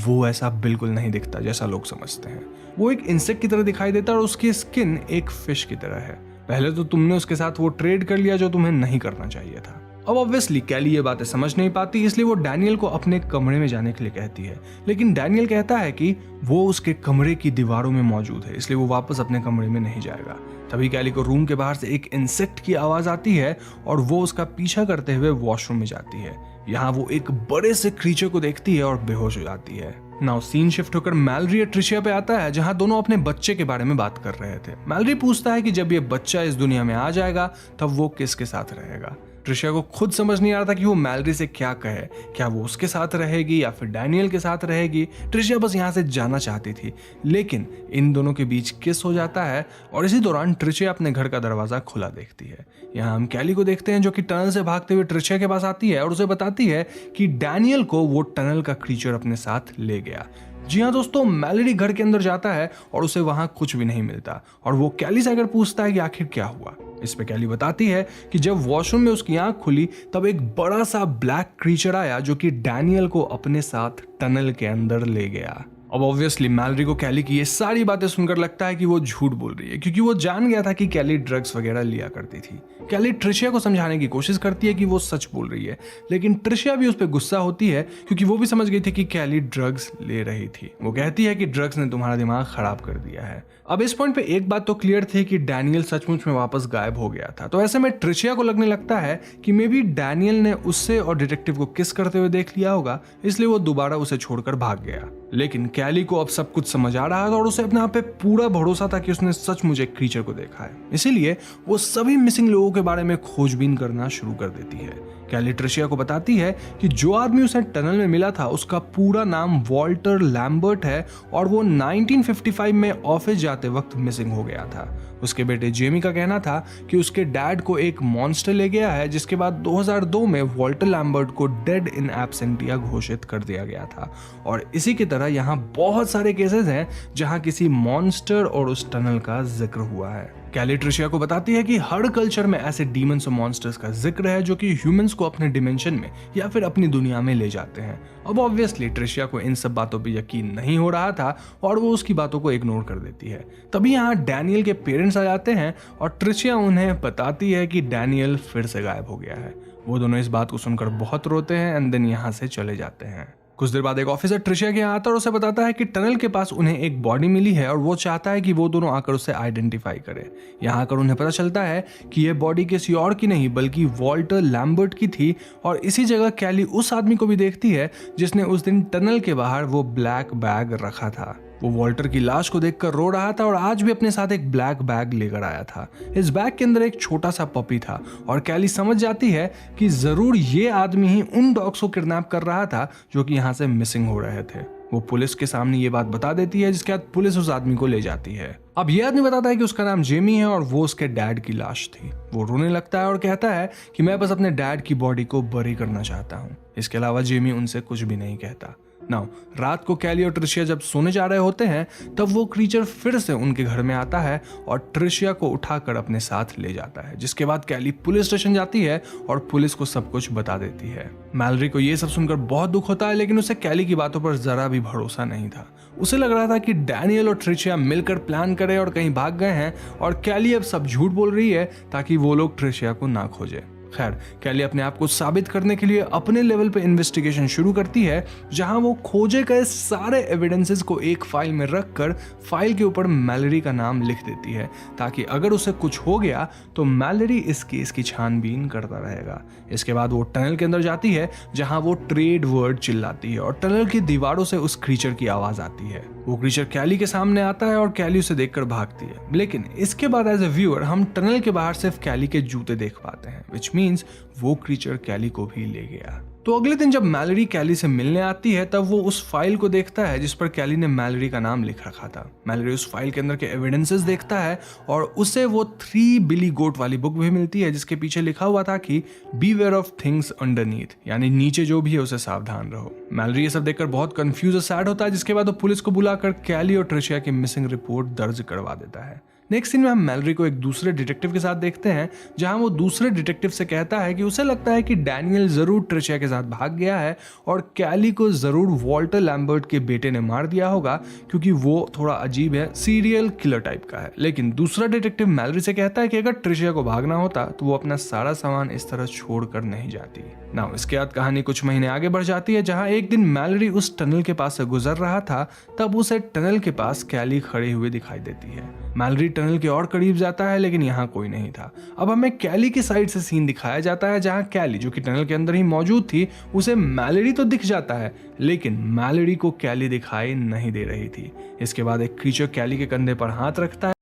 वो ऐसा बिल्कुल नहीं दिखता जैसा लोग समझते हैं। वो एक इंसेक्ट की तरह दिखाई देता है और उसकी स्किन एक फिश की तरह है। पहले तो तुमने उसके साथ वो ट्रेड कर लिया जो तुम्हें नहीं करना चाहिए था। अब ऑब्वियसली कैली ये बातें समझ नहीं पाती, इसलिए वो डैनियल को अपने कमरे में जाने के लिए कहती है, लेकिन डैनियल कहता है कि वो उसके कमरे की दीवारों में मौजूद है, इसलिए वो वापस अपने कमरे में नहीं जाएगा। तभी कैली को रूम के बाहर से एक इंसेक्ट की आवाज आती है और वो उसका पीछा करते हुए वॉशरूम में जाती है। यहाँ वो एक बड़े से क्रीचर को देखती है और बेहोश हो जाती है। नाउ सीन शिफ्ट होकर मैलरी और ट्रिशिया पे आता है, जहां दोनों अपने बच्चे के बारे में बात कर रहे थे। मैलरी पूछता है कि जब ये बच्चा इस दुनिया में आ जाएगा तब वो किसके साथ रहेगा। ट्रिशिया को खुद समझ नहीं आ रहा था कि वो मैलरी से क्या कहे, क्या वो उसके साथ रहेगी या फिर डैनियल के साथ रहेगी। ट्रिशिया बस यहाँ से जाना चाहती थी, लेकिन इन दोनों के बीच किस हो जाता है और इसी दौरान ट्रिशिया अपने घर का दरवाजा खुला देखती है। यहाँ हम कैली को देखते हैं जो कि टनल से भागते हुए ट्रिशिया के पास आती है और उसे बताती है कि डैनियल को वो टनल का क्रीचर अपने साथ ले गया। जी हाँ दोस्तों, मैलरी घर के अंदर जाता है और उसे वहां कुछ भी नहीं मिलता और वो कैली से अगर पूछता है कि आखिर क्या हुआ। इस पे कैली बताती है कि जब वॉशरूम में उसकी आंख खुली तब एक बड़ा सा ब्लैक क्रीचर आया जो कि डैनियल को अपने साथ टनल के अंदर ले गया। अब ऑब्वियसली मैलरी को कैली की ये सारी बातें सुनकर लगता है कि वो झूठ बोल रही है, क्योंकि वो जान गया था कि कैली ड्रग्स वगैरह लिया करती थी। कैली ट्रिशिया को समझाने की कोशिश करती है कि वो सच बोल रही है, लेकिन ट्रिशिया भी उस पर गुस्सा होती है क्योंकि वो भी समझ गई थी कि कैली ड्रग्स ले रही थी। वो कहती है कि ड्रग्स ने तुम्हारा दिमाग खराब कर दिया है। अब इस पॉइंट पे एक बात तो क्लियर थी कि डैनियल सचमुच में वापस गायब हो गया था, तो ऐसे में ट्रिशिया को लगने लगता है कि मे बी डैनियल ने उससे और डिटेक्टिव को किस करते हुए देख लिया होगा, इसलिए वो दोबारा उसे छोड़कर भाग गया। लेकिन कैली को अब सब कुछ समझ आ रहा था और उसे अपने आप पे पूरा भरोसा था कि उसने सचमुच एक क्रीचर को देखा है, इसीलिए वो सभी मिसिंग लोगों के बारे में खोजबीन करना शुरू कर देती है। कैली ट्रिशिया को बताती है कि जो आदमी उसे टनल में मिला था उसका पूरा नाम वॉल्टर लैम्बर्ट है और वो 1955 में ऑफिस जाते वक्त मिसिंग हो गया था। उसके बेटे जेमी का कहना था कि उसके डैड को एक मॉन्स्टर ले गया है, जिसके बाद 2002 में वॉल्टर लैम्बर्ट को डेड इन एब्सेंटिया घोषित कर दिया गया था। और इसी की तरह यहाँ बहुत सारे केसेस हैं जहाँ किसी मॉन्स्टर और उस टनल का जिक्र हुआ है। कैली ट्रिशिया को बताती है कि हर कल्चर में ऐसे डीमंस और मॉन्स्टर्स का जिक्र है जो कि ह्यूमंस को अपने डिमेंशन में या फिर अपनी दुनिया में ले जाते हैं। अब ऑब्वियसली ट्रिशिया को इन सब बातों पे यकीन नहीं हो रहा था और वो उसकी बातों को इग्नोर कर देती है। तभी यहाँ डैनियल के पेरेंट्स आ जाते हैं और ट्रिशिया उन्हें बताती है कि डैनियल फिर से गायब हो गया है। वो दोनों इस बात को सुनकर बहुत रोते हैं एंड देन यहाँ से चले जाते हैं। कुछ देर बाद एक ऑफिसर ट्रिशिया के यहाँ आता है और उसे बताता है कि टनल के पास उन्हें एक बॉडी मिली है और वो चाहता है कि वो दोनों आकर उसे आइडेंटिफाई करें। यहाँ आकर उन्हें पता चलता है कि यह बॉडी किसी और की नहीं बल्कि वॉल्टर लैम्बर्ट की थी और इसी जगह कैली उस आदमी को भी देखती है जिसने उस दिन टनल के बाहर वो ब्लैक बैग रखा था। वो वॉल्टर की लाश को देखकर रो रहा था और आज भी अपने साथ एक ब्लैक बैग लेकर आया था। इस बैग के अंदर एक छोटा सा पपी था और कैली समझ जाती है कि जरूर ये आदमी ही उन डॉग्स को किडनैप कर रहा था जो कि यहाँ से मिसिंग हो रहे थे। वो पुलिस के सामने ये बात बता देती है, जिसके बाद पुलिस उस आदमी को ले जाती है। अब ये आदमी बताता है कि उसका नाम जेमी है और वो उसके डैड की लाश थी। वो रोने लगता है और कहता है कि मैं बस अपने डैड की बॉडी को बरी करना चाहता हूँ। इसके अलावा जेमी उनसे कुछ भी नहीं कहता। नाउ रात को कैली और ट्रिशिया जब सोने जा रहे होते हैं तब वो क्रीचर फिर से उनके घर में आता है और ट्रिशिया को उठाकर अपने साथ ले जाता है, जिसके बाद कैली पुलिस स्टेशन जाती है और पुलिस को सब कुछ बता देती है। मैलरी को ये सब सुनकर बहुत दुख होता है, लेकिन उसे कैली की बातों पर जरा भी भरोसा नहीं था। उसे लग रहा था कि डैनियल और ट्रिशिया मिलकर प्लान करे और कहीं भाग गए हैं और कैली अब सब झूठ बोल रही है ताकि वो लोग ट्रिशिया को ना खोजे। खैर, कैली अपने आप को साबित करने के लिए अपने लेवल पे इन्वेस्टिगेशन शुरू करती है, जहां वो खोजे गए सारे एविडेंसेस को एक फाइल में रखकर फाइल के ऊपर मैलरी का नाम लिख देती है, ताकि अगर उसे कुछ हो गया तो मैलरी इस केस की छानबीन करता रहेगा। इसके बाद वो टनल के अंदर जाती है जहां वो ट्रेड वर्ड चिल्लाती है और टनल की दीवारों से उस क्रीचर की आवाज आती है। वो क्रीचर कैली के सामने आता है और कैली उसे देखकर भागती है, लेकिन इसके बाद एज ए व्यूअर हम टनल के बाहर सिर्फ कैली के जूते देख पाते हैं, विच मीन्स वो क्रीचर कैली को भी ले गया। तो अगले दिन जब मैलरी कैली से मिलने आती है तब वो उस फाइल को देखता है जिस पर कैली ने मैलरी का नाम लिख रखा था। मैलरी उस फाइल के अंदर के एविडेंसेस देखता है और उसे वो 3 बिली गोट वाली बुक भी मिलती है, जिसके पीछे लिखा हुआ था कि बीवेयर ऑफ थिंग्स अंडरनीथ, यानी नीचे जो भी है उसे सावधान रहो। मैलरी ये सब देखकर बहुत कंफ्यूज और सैड होता है, जिसके बाद वो पुलिस को बुलाकर कैली और ट्रिशिया की मिसिंग रिपोर्ट दर्ज करवा देता है। नेक्स्ट सीन में हम मैलरी को एक दूसरे डिटेक्टिव के साथ देखते हैं, जहां वो दूसरे डिटेक्टिव से कहता है कि उसे लगता है कि डैनियल जरूर ट्रिशिया के साथ भाग गया है और कैली को जरूर वॉल्टर लैम्बर्ट के बेटे ने मार दिया होगा, क्योंकि वो थोड़ा अजीब है, सीरियल किलर टाइप का है। लेकिन दूसरा डिटेक्टिव मैलरी से कहता है कि अगर ट्रिशिया को भागना होता तो वो अपना सारा सामान इस तरह छोड़कर नहीं जाती। नाउ इसके बाद कहानी कुछ महीने आगे बढ़ जाती है, जहां एक दिन मैलरी उस टनल के पास से गुजर रहा था, तब उसे टनल के पास कैली खड़ी हुई दिखाई देती है। मैलरी टनल के और करीब जाता है, लेकिन यहाँ कोई नहीं था। अब हमें कैली की साइड से सीन दिखाया जाता है, जहाँ कैली जो कि टनल के अंदर ही मौजूद थी, उसे मैलरी तो दिख जाता है, लेकिन मैलरी को कैली दिखाई नहीं दे रही थी। इसके बाद एक क्रीचर कैली के कंधे पर हाथ रखता है।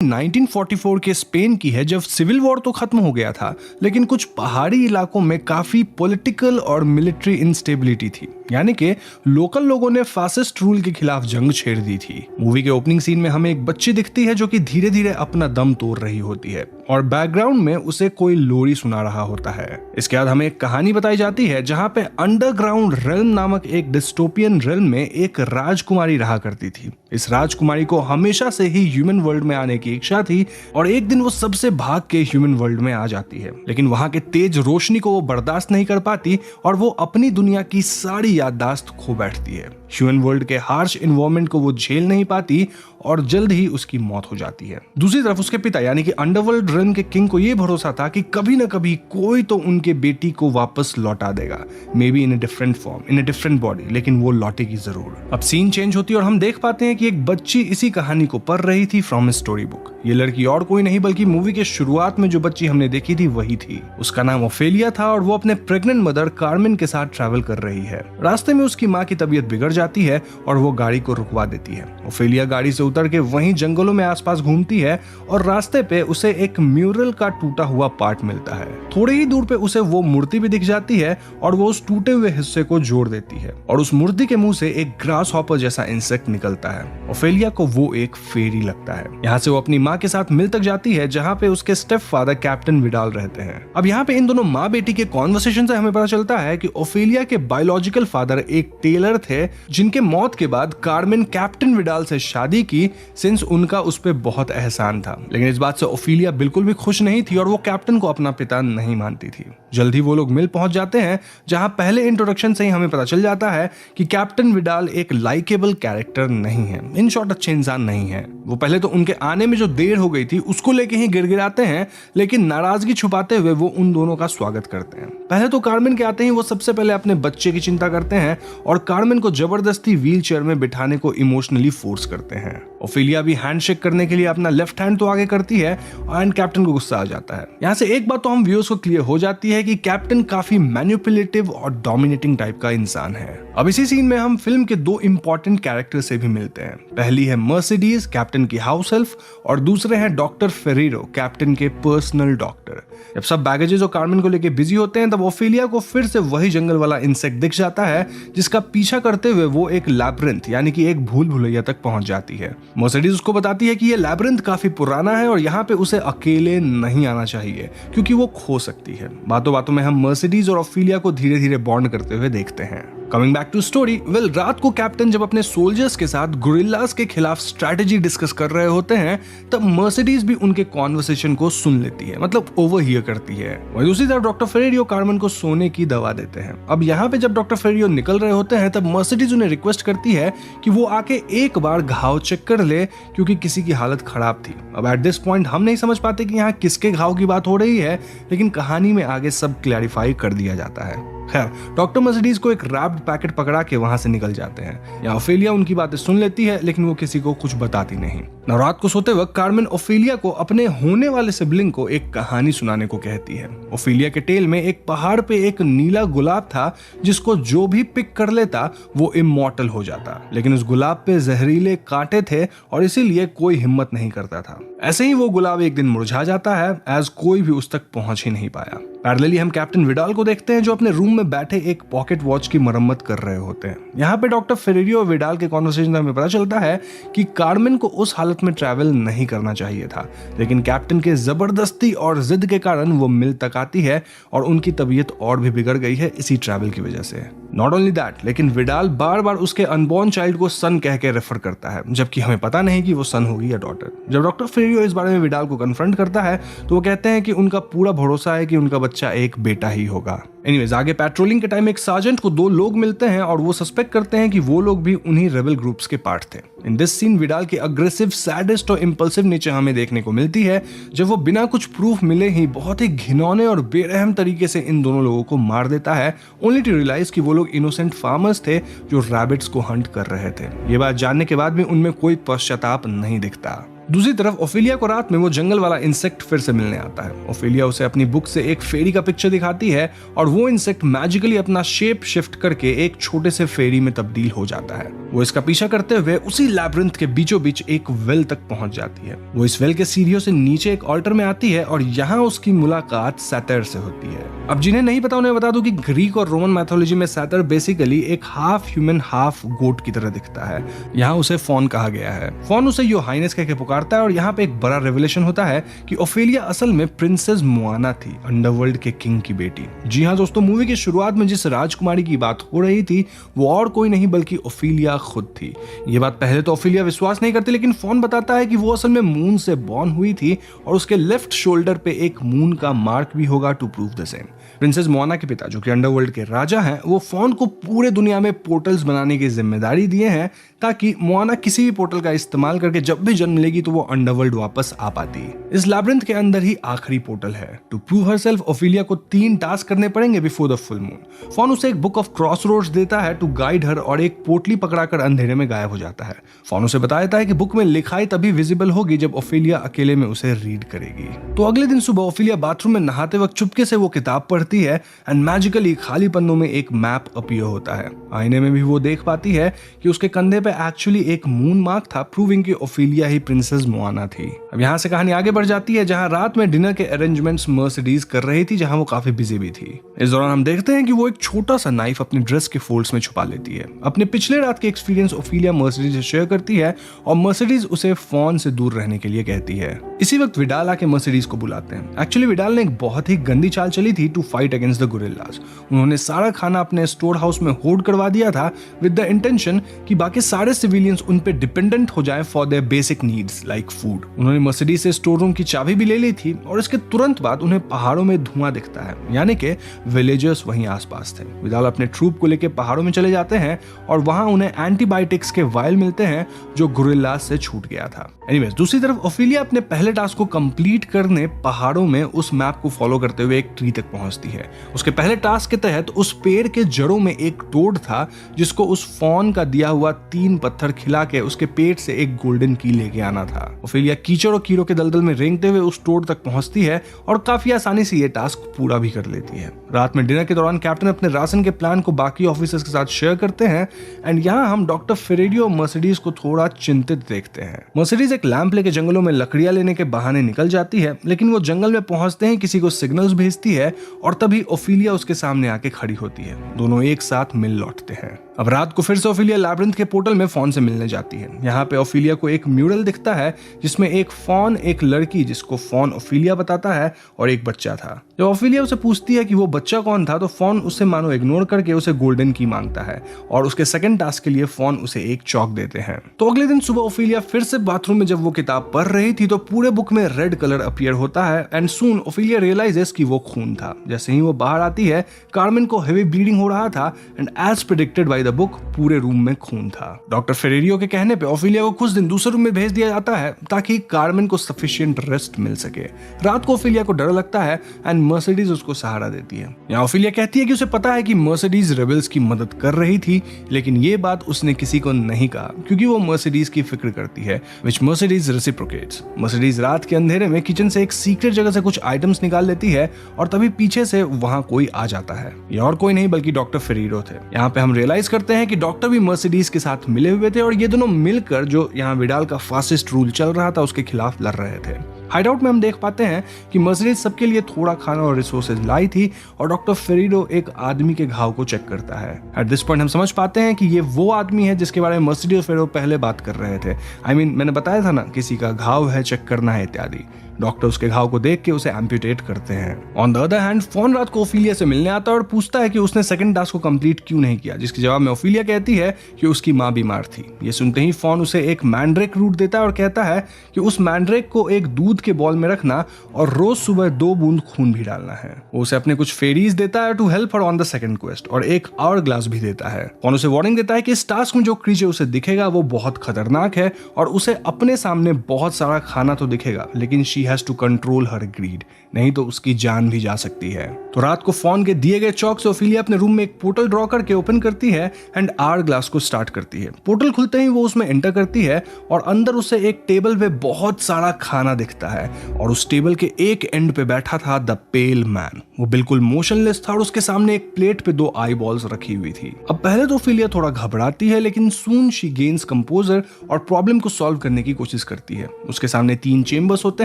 1944 के स्पेन की है, जब सिविल वॉर तो खत्म हो गया था, लेकिन कुछ पहाड़ी इलाकों में काफी पॉलिटिकल और मिलिट्री इंस्टेबिलिटी थी, यानी कि लोकल लोगों ने फासिस्ट रूल के खिलाफ जंग छेड़ दी थी। मूवी के ओपनिंग सीन में हमें एक बच्ची दिखती है जो कि धीरे धीरे अपना दम तोड़ रही होती है और बैकग्राउंड में उसे कोई लोरी सुना रहा होता है। इसके बाद हमें एक कहानी बताई जाती है, जहां पे अंडरग्राउंड रेल्म नामक एक डिस्टोपियन रेल्म में एक राजकुमारी रहा करती थी। इस राजकुमारी को हमेशा से ही ह्यूमन वर्ल्ड में आने की इच्छा थी और एक दिन वो सबसे भाग के ह्यूमन वर्ल्ड में आ जाती है, लेकिन वहां के तेज रोशनी को वो बर्दाश्त नहीं कर पाती और वो अपनी दुनिया की सारी याददाश्त खो बैठती है। ह्यूमन वर्ल्ड के हार्श एनवायरनमेंट को वो झेल नहीं पाती और जल्द ही उसकी मौत हो जाती है। दूसरी तरफ उसके पिता यानी कि अंडरवर्ल्ड रेल्म के किंग को ये भरोसा था कि कभी ना कभी कोई तो उनके बेटी को वापस लौटा देगा, may be in a different form, in a different body, लेकिन वो लौटेगी जरूर। अब सीन चेंज होती है और हम देख पाते हैं कि एक बच्ची इसी कहानी को पढ़ रही थी फ्रॉम ए स्टोरी बुक। ये लड़की और कोई नहीं बल्कि मूवी के शुरुआत में जो बच्ची हमने देखी थी वही थी। उसका नाम ओफेलिया था और वो अपने प्रेग्नेंट मदर कार्मेन के साथ ट्रैवल कर रही है। रास्ते में उसकी माँ की तबीयत बिगड़ जाती है और वो गाड़ी को रुकवा देती है। ओफेलिया गाड़ी से उतर के वहीं जंगलों में आसपास घूमती है और रास्ते पे उसे एक म्यूरल का टूटा हुआ पार्ट मिलता है। थोड़ी ही दूर पे उसे वो मूर्ति भी दिख जाती है और वो उस टूटे हुए हिस्से को जोड़ देती है और उस मूर्ति के मुंह से एक ग्रास हॉपर जैसा इंसेक्ट निकलता है। ओफेलिया को वो एक फेरी लगता है। यहाँ से वो अपनी माँ के साथ मिल तक जाती है, जहाँ पे उसके स्टेप फादर कैप्टन विडाल रहते हैं। अब यहाँ पे इन दोनों माँ बेटी के कॉन्वर्सेशन से हमें पता चलता है कि ओफेलिया के बायोलॉजिकल फादर एक टेलर थे, जिनके मौत के बाद कार्मेन कैप्टन विडाल से शादी की, सिंस उनका उस पे बहुत एहसान था। लेकिन इस बात से ओफेलिया बिल्कुल भी खुश नहीं थी और वो कैप्टन को अपना पिता नहीं मानती थी। जल्द ही वो लोग मिल पहुंच जाते हैं, जहां पहले इंट्रोडक्शन से ही हमें पता चल जाता है कि कैप्टन विडाल एक लाइकेबल कैरेक्टर नहीं है, इन शॉर्ट अच्छे इंसान नहीं है। वो पहले तो उनके आने में जो देर हो गई थी उसको लेके ही गिड़गिड़ाते हैं, लेकिन नाराजगी छुपाते हुए वो उन दोनों का स्वागत करते हैं। पहले तो कार्मेन के आते ही वो सबसे पहले अपने बच्चे की चिंता करते हैं और कार्मेन को जबरदस्ती व्हील चेयर में बिठाने को इमोशनली फोर्स करते हैं। ओफेलिया भी हैंडशेक करने के लिए अपना लेफ्ट हैंड तो आगे करती है एंड कैप्टन को गुस्सा आ जाता है। यहाँ से एक बात तो हम व्यूअर्स को क्लियर हो जाती है कि कैप्टन काफी मैनिपुलेटिव और डोमिनेटिंग टाइप का इंसान है। अब इसी सीन में हम फिल्म के दो इंपॉर्टेंट कैरेक्टर से भी मिलते हैं। पहली है मर्सिडीज, कैप्टन की हाउस हेल्प, और दूसरे हैं डॉक्टर फेरेरो, कैप्टन के पर्सनल डॉक्टर। जब सब बैगेजेस और कार्मेन को लेके बिजी होते हैं, तब ओफेलिया को फिर से वही जंगल वाला इंसेक्ट दिख जाता है, जिसका पीछा करते हुए वो एक लैब्रिंथ यानी कि एक भूल भुलैया तक पहुंच जाती है। मर्सिडीज उसको बताती है कि ये लैब्रिंथ काफी पुराना है और यहाँ पे उसे अकेले नहीं आना चाहिए क्योंकि वो खो सकती है। बातों बातों में हम मर्सिडीज और ओफेलिया को धीरे धीरे बॉन्ड करते हुए देखते हैं। Coming back to story, well रात को कैप्टन जब अपने सोल्जर्स के साथ गुरिल्लास के खिलाफ स्ट्रैटेजी डिस्कस कर रहे होते हैं, तब मर्सिडीज भी उनके कॉन्वर्सेशन को सुन लेती है, मतलब ओवरहियर करती है। वहीं दूसरी तरफ डॉक्टर फेरेरियो कार्मेन को सोने की दवा देते हैं। अब यहाँ पे जब डॉक्टर फेरेरियो निकल रहे होते हैं, तब मर्सिडीज उन्हें रिक्वेस्ट करती है कि वो आके एक बार घाव चेक कर ले, क्योंकि किसी की हालत खराब थी। अब एट दिस पॉइंट हम नहीं समझ पाते कि यहाँ किसके घाव की बात हो रही है, लेकिन कहानी में आगे सब क्लैरिफाई कर दिया जाता है। खैर, डॉक्टर मर्सिडीज को एक रैप्ड पैकेट पकड़ा के वहां से निकल जाते हैं। यहाँ ओफेलिया उनकी बातें सुन लेती है, लेकिन वो किसी को कुछ बताती नहीं। रात को सोते वक्त कार्मेन ओफेलिया को अपने होने वाले सिबलिंग को एक कहानी सुनाने को कहती है। ओफेलिया के टेल में एक पहाड़ पे एक नीला गुलाब था, जिसको जो भी पिक कर लेता वो इमॉर्टल हो जाता, लेकिन उस गुलाब पे जहरीले कांटे थे और इसीलिए कोई हिम्मत नहीं करता था। ऐसे ही वो गुलाब एक दिन मुरझा जाता है, एज कोई भी उस तक पहुंच ही नहीं पाया। पैरेलली हम कैप्टन विडाल को देखते हैं, जो अपने रूम में बैठे एक पॉकेट वॉच की मरम्मत कर रहे होते हैं। यहाँ पे डॉक्टर फेरेरियो और विडाल के कॉन्वर्सेशन में हमें पता चलता है कि कार्मेन को उस हालत में ट्रैवल नहीं करना चाहिए था, लेकिन कैप्टन के जबरदस्ती और जिद के कारण वो मिल तक आती है और उनकी तबीयत और भी बिगड़ गई है इसी ट्रैवल की वजह से। नॉट ओनली दैट, लेकिन विडाल बार बार उसके अनबॉर्न चाइल्ड को सन कह के रेफर करता है, जबकि हमें पता नहीं कि वो सन होगी या डॉटर। जब डॉक्टर फेरेरियो इस बारे में विडाल को कन्फ्रंट करता है तो वो कहते हैं कि उनका पूरा भरोसा है कि उनका बच्चा एक बेटा ही होगा। एनीवेज, आगे पेट्रोलिंग के टाइम एक सार्जेंट को 2 लोग मिलते हैं और वो सस्पेक्ट करते हैं कि वो लोग भी उन्हीं रेबल ग्रुप्स के पार्ट थे। इन दिस सीन विडाल की अग्रेसिव, सैडिस्ट और इंपल्सिव नेचर हमें देखने को मिलती है, जब वो बिना कुछ प्रूफ मिले ही बहुत ही घिनौने और बेरहम तरीके से इन दोनों लोगों को मार देता है, ओनली टू रियलाइज कि वो लोग इनोसेंट फार्मर्स थे जो रैबिट्स को हंट कर रहे थे। ये बात जानने के बाद भी उनमें कोई पश्चाताप नहीं दिखता। दूसरी तरफ ओफेलिया को रात में वो जंगल वाला इंसेक्ट फिर से मिलने आता है। ओफेलिया उसे अपनी बुक से एक फेरी का पिक्चर दिखाती है और वो इंसेक्ट मैजिकली अपना शेप शिफ्ट करके एक छोटे से फेरी में तब्दील हो जाता है। वो इसका पीछा करते हुए उसी लैब्रिंथ के बीचों बीच एक वेल तक पहुंच जाती है। वो इस वेल के सीढ़ियों से नीचे एक ऑल्टर में आती है और यहाँ उसकी मुलाकात सैटर से होती है। अब जिन्हें नहीं पता उन्हें बता दूं कि ग्रीक और रोमन मैथोलॉजी में सैटर बेसिकली एक हाफ ह्यूमन हाफ गोट की तरह दिखता है। यहाँ उसे फॉन कहा गया है। फॉन उसे योर हाइनेस कह के पुकारता है और यहाँ पे एक बड़ा रेवलेशन होता है कि ओफेलिया असल में प्रिंसेस मोआना थी, अंडरवर्ल्ड के किंग की बेटी। जी हाँ दोस्तों, मूवी की शुरुआत में जिस राजकुमारी की बात हो रही थी वो और कोई नहीं बल्कि ओफेलिया खुद थी। ये बात पहले तो ओफेलिया विश्वास नहीं करती, लेकिन फॉन बताता है कि वो असल में मून से बॉर्न हुई थी और उसके लेफ्ट शोल्डर पे एक मून का मार्क भी होगा to prove the same. Princess Moana के पिता जो कि अंडरवर्ल्ड के राजा हैं, वो फॉन को पूरे दुनिया में पोर्टल्स बनाने की जिम्मेदारी दिए हैं ताकि मोआना किसी भी पोर्टल का इस्तेमाल करके जब भी जन्म लेगी तो वो अंडरवर्ल्ड वापस आ पाती। इस लैब्रिंथ के अंदर ही आखिरी पोर्टल है। टू प्रूव हरसेल्फ ओफेलिया को 3 टास्क करने पड़ेंगे before the full moon. Faun उसे एक बुक ऑफ क्रॉसरोड्स देता है टू गाइड हर और एक पोटली पकड़ाकर अंधेरे में गायब हो जाता है। फॉन उसे बता देता है कि बुक में लिखाई तभी विजिबल होगी जब ओफेलिया अकेले में उसे रीड करेगी। तो अगले दिन सुबह ओफेलिया बाथरूम में नहाते वक्त चुपके से वो किताब पढ़ती है एंड मैजिकली खाली पन्नों में एक मैप अपीयर होता है। आईने में भी वो देख पाती है कि उसके कंधे पे एक्चुअली एक मून मार्क था, प्रूविंग कि ओफेलिया ही प्रिंसेस मोआना थी। अब यहाँ से कहानी आगे बढ़ जाती है, जहाँ रात में डिनर के अरेंजमेंट्स मर्सिडीज कर रही थी, जहाँ वो काफी बिजी भी थी। इस दौरान हम देखते हैं कि वो एक छोटा सा नाइफ अपनी ड्रेस के फोल्ड्स में छुपा लेती है। अपने पिछले रात के एक्सपीरियंस ओफेलिया मर्सिडीज से शेयर करती है और मर्सिडीज उसे फोन से दूर रहने के लिए कहती है। इसी वक्त विडाल आके मर्सिडीज को बुलाते हैं। एक्चुअली विडाल ने एक बहुत ही गंदी चाल चली थी to fight against the gorillas. उन्होंने सारा खाना अपने स्टोर हाउस में होर्ड करवा दिया था विद द इंटेंशन कि बाकी सारे सिविलियंस उन पे डिपेंडेंट हो जाएं for their basic needs like food. उन्होंने मर्सिडीज से स्टोर रूम की चाबी भी ले ली थी और इसके तुरंत बाद उन्हें पहाड़ों में धुआं दिखता है, यानी कि विलेजर्स वहीं आसपास थे। विडाल अपने ट्रूप को लेकर पहाड़ों में चले जाते हैं और वहां उन्हें एंटीबायोटिक्स के वायल मिलते हैं जो गोरिल्लास से छूट गया था। एनीवेज, दूसरी तरफ ओफेलिया अपने पहले टास्क को कंप्लीट करने पहाड़ों में उस मैप को फॉलो करते हुए एक ट्री तक पहुंचती है। उसके पहले टास्क के तहत उस पेड़ के जड़ों में एक टोड था जिसको उस फॉन का दिया हुआ 3 पत्थर खिला के उसके पेट से एक गोल्डन की लेके आना था। ओफेलिया कीचड़ और कीड़ों के दलदल में रेंगते हुए उस टोड तक पहुंचती है और काफी आसानी से ये टास्क पूरा भी कर लेती है। रात में डिनर के दौरान कैप्टन अपने राशन के प्लान को बाकी ऑफिसर्स के साथ शेयर करते हैं एंड यहाँ हम डॉक्टर फेरेरियो और मर्सिडीज को थोड़ा चिंतित देखते हैं। मर्सिडीज एक लैंप लेके जंगलों में लकड़ियां लेने के बहाने निकल जाती है, लेकिन वो जंगल में पहुंचते ही किसी को सिग्नल्स भेजती है और तभी ओफेलिया उसके सामने आके खड़ी होती है। दोनों एक साथ मिल लौटते हैं। अब रात को फिर से ओफेलिया लैब्रिंथ के पोर्टल में फॉन से मिलने जाती है। यहाँ पे ओफेलिया को एक म्यूरल दिखता है जिसमें एक फॉन, एक लड़की जिसको फॉन ओफेलिया बताता है और एक बच्चा था। जब ओफेलिया उसे पूछती है कि वो बच्चा कौन था तो फॉन उसे मानो इग्नोर करके उसे गोल्डन की मांगता है और उसके सेकंड टास्क के लिए फॉन उसे एक चॉक देते हैं। तो अगले दिन सुबह ओफेलिया फिर से बाथरूम में जब वो किताब पढ़ रही थी तो पूरे बुक में रेड कलर अपीयर होता है एंड सून ओफेलिया रियलाइजेस कि वो खून था। जैसे ही वो बाहर आती है, कार्मेन को हेवी ब्लीडिंग हो रहा था and as predicted by the book पूरे रूम में खून था। डॉक्टर फेरेरियो के कहने पे ओफेलिया को कुछ दिन दूसरे रूम में भेज दिया जाता है ताकि कार्मेन को सफिशिएंट रेस्ट मिल सके। रात को ओफेलिया को डर लगता है एंड मर्सिडीज उसको सहारा देती है। यहाँ ओफेलिया कहती है कि उसे पता है कि मर्सिडीज रेबल्स की मदद कर रही थी, लेकिन ये बात उसने किसी को नहीं कहा क्योंकि वो मर्सिडीज की फिक्र करती है, व्हिच मर्सिडीज रेसिप्रोकेट्स। मर्सिडीज रात के अंधेरे में किचन से एक सीक्रेट जगह से कुछ आइटम्स निकाल लेती है और तभी पीछे से वहां कोई आ जाता है। ये और कोई नहीं बल्कि डॉक्टर फेरेरियो थे। यहाँ पे हम रियलाइज करते हैं कि डॉक्टर भी मर्सिडीज के साथ मिले हुए थे और ये दोनों मिलकर जो यहाँ विडाल का फासिस्ट रूल चल रहा था उसके खिलाफ लड़ रहे थे। हाइडआउट में हम देख पाते हैं कि मर्सिडीज सबके लिए थोड़ा खाना और रिसोर्सेज लाई थी और डॉक्टर फेरिडो एक आदमी के घाव को चेक करता है। एट दिस पॉइंट हम समझ पाते हैं कि ये वो आदमी है जिसके बारे में मर्सिडीज और फेरिडो पहले बात कर रहे थे। मैंने बताया था ना, किसी का घाव है, चेक करना है इत्यादि। डॉक्टर उसके घाव को देख के उसे एम्प्यूटेट करते हैं। On the other hand faun रात को ओफिलिया से मिलने आता है और पूछता है कि उसने सेकंड टास्क को कंप्लीट क्यों नहीं किया, जिसके जवाब में ओफिलिया कहती है कि उसकी माँ बीमार थी। ये सुनते ही फॉन उसे एक मैंड्रेक रूट देता है और कहता है कि उस मैंड्रेक को एक दूध के बॉल में रखना और रोज सुबह 2 बूंद खून भी डालना है। वो उसे अपने कुछ फेरीज देता है to help her on the second quest और एक आवर ग्लास भी देता है। फॉन उसे वार्निंग देता है कि इस टास्क में जो क्रीचर उसे दिखेगा वो बहुत खतरनाक है और उसे अपने सामने बहुत सारा खाना तो दिखेगा, लेकिन she has to control her greed, नहीं तो उसकी जान भी जा सकती है। तो रात को फॉन के दिए गए चौक से ओफिलिया अपने रूम में एक पोर्टल ड्रॉ करके ओपन करती है एंड आवर ग्लास को स्टार्ट करती है। पोर्टल खुलते ही वो उसमें एंटर करती है और अंदर उसे एक टेबल पे बहुत सारा खाना दिखता है और उस टेबल के एक एंड पे बैठा था द पेल मैन। वो बिल्कुल मोशनलेस था और उसके सामने एक प्लेट पे 2 आई बॉल्स रखी हुई थी। अब पहले तो ओफिलिया थोड़ा घबराती है, लेकिन सून शी गेन्स कंपोजर और प्रॉब्लम को सॉल्व करने की कोशिश करती है। उसके सामने 3 चेंबर्स होते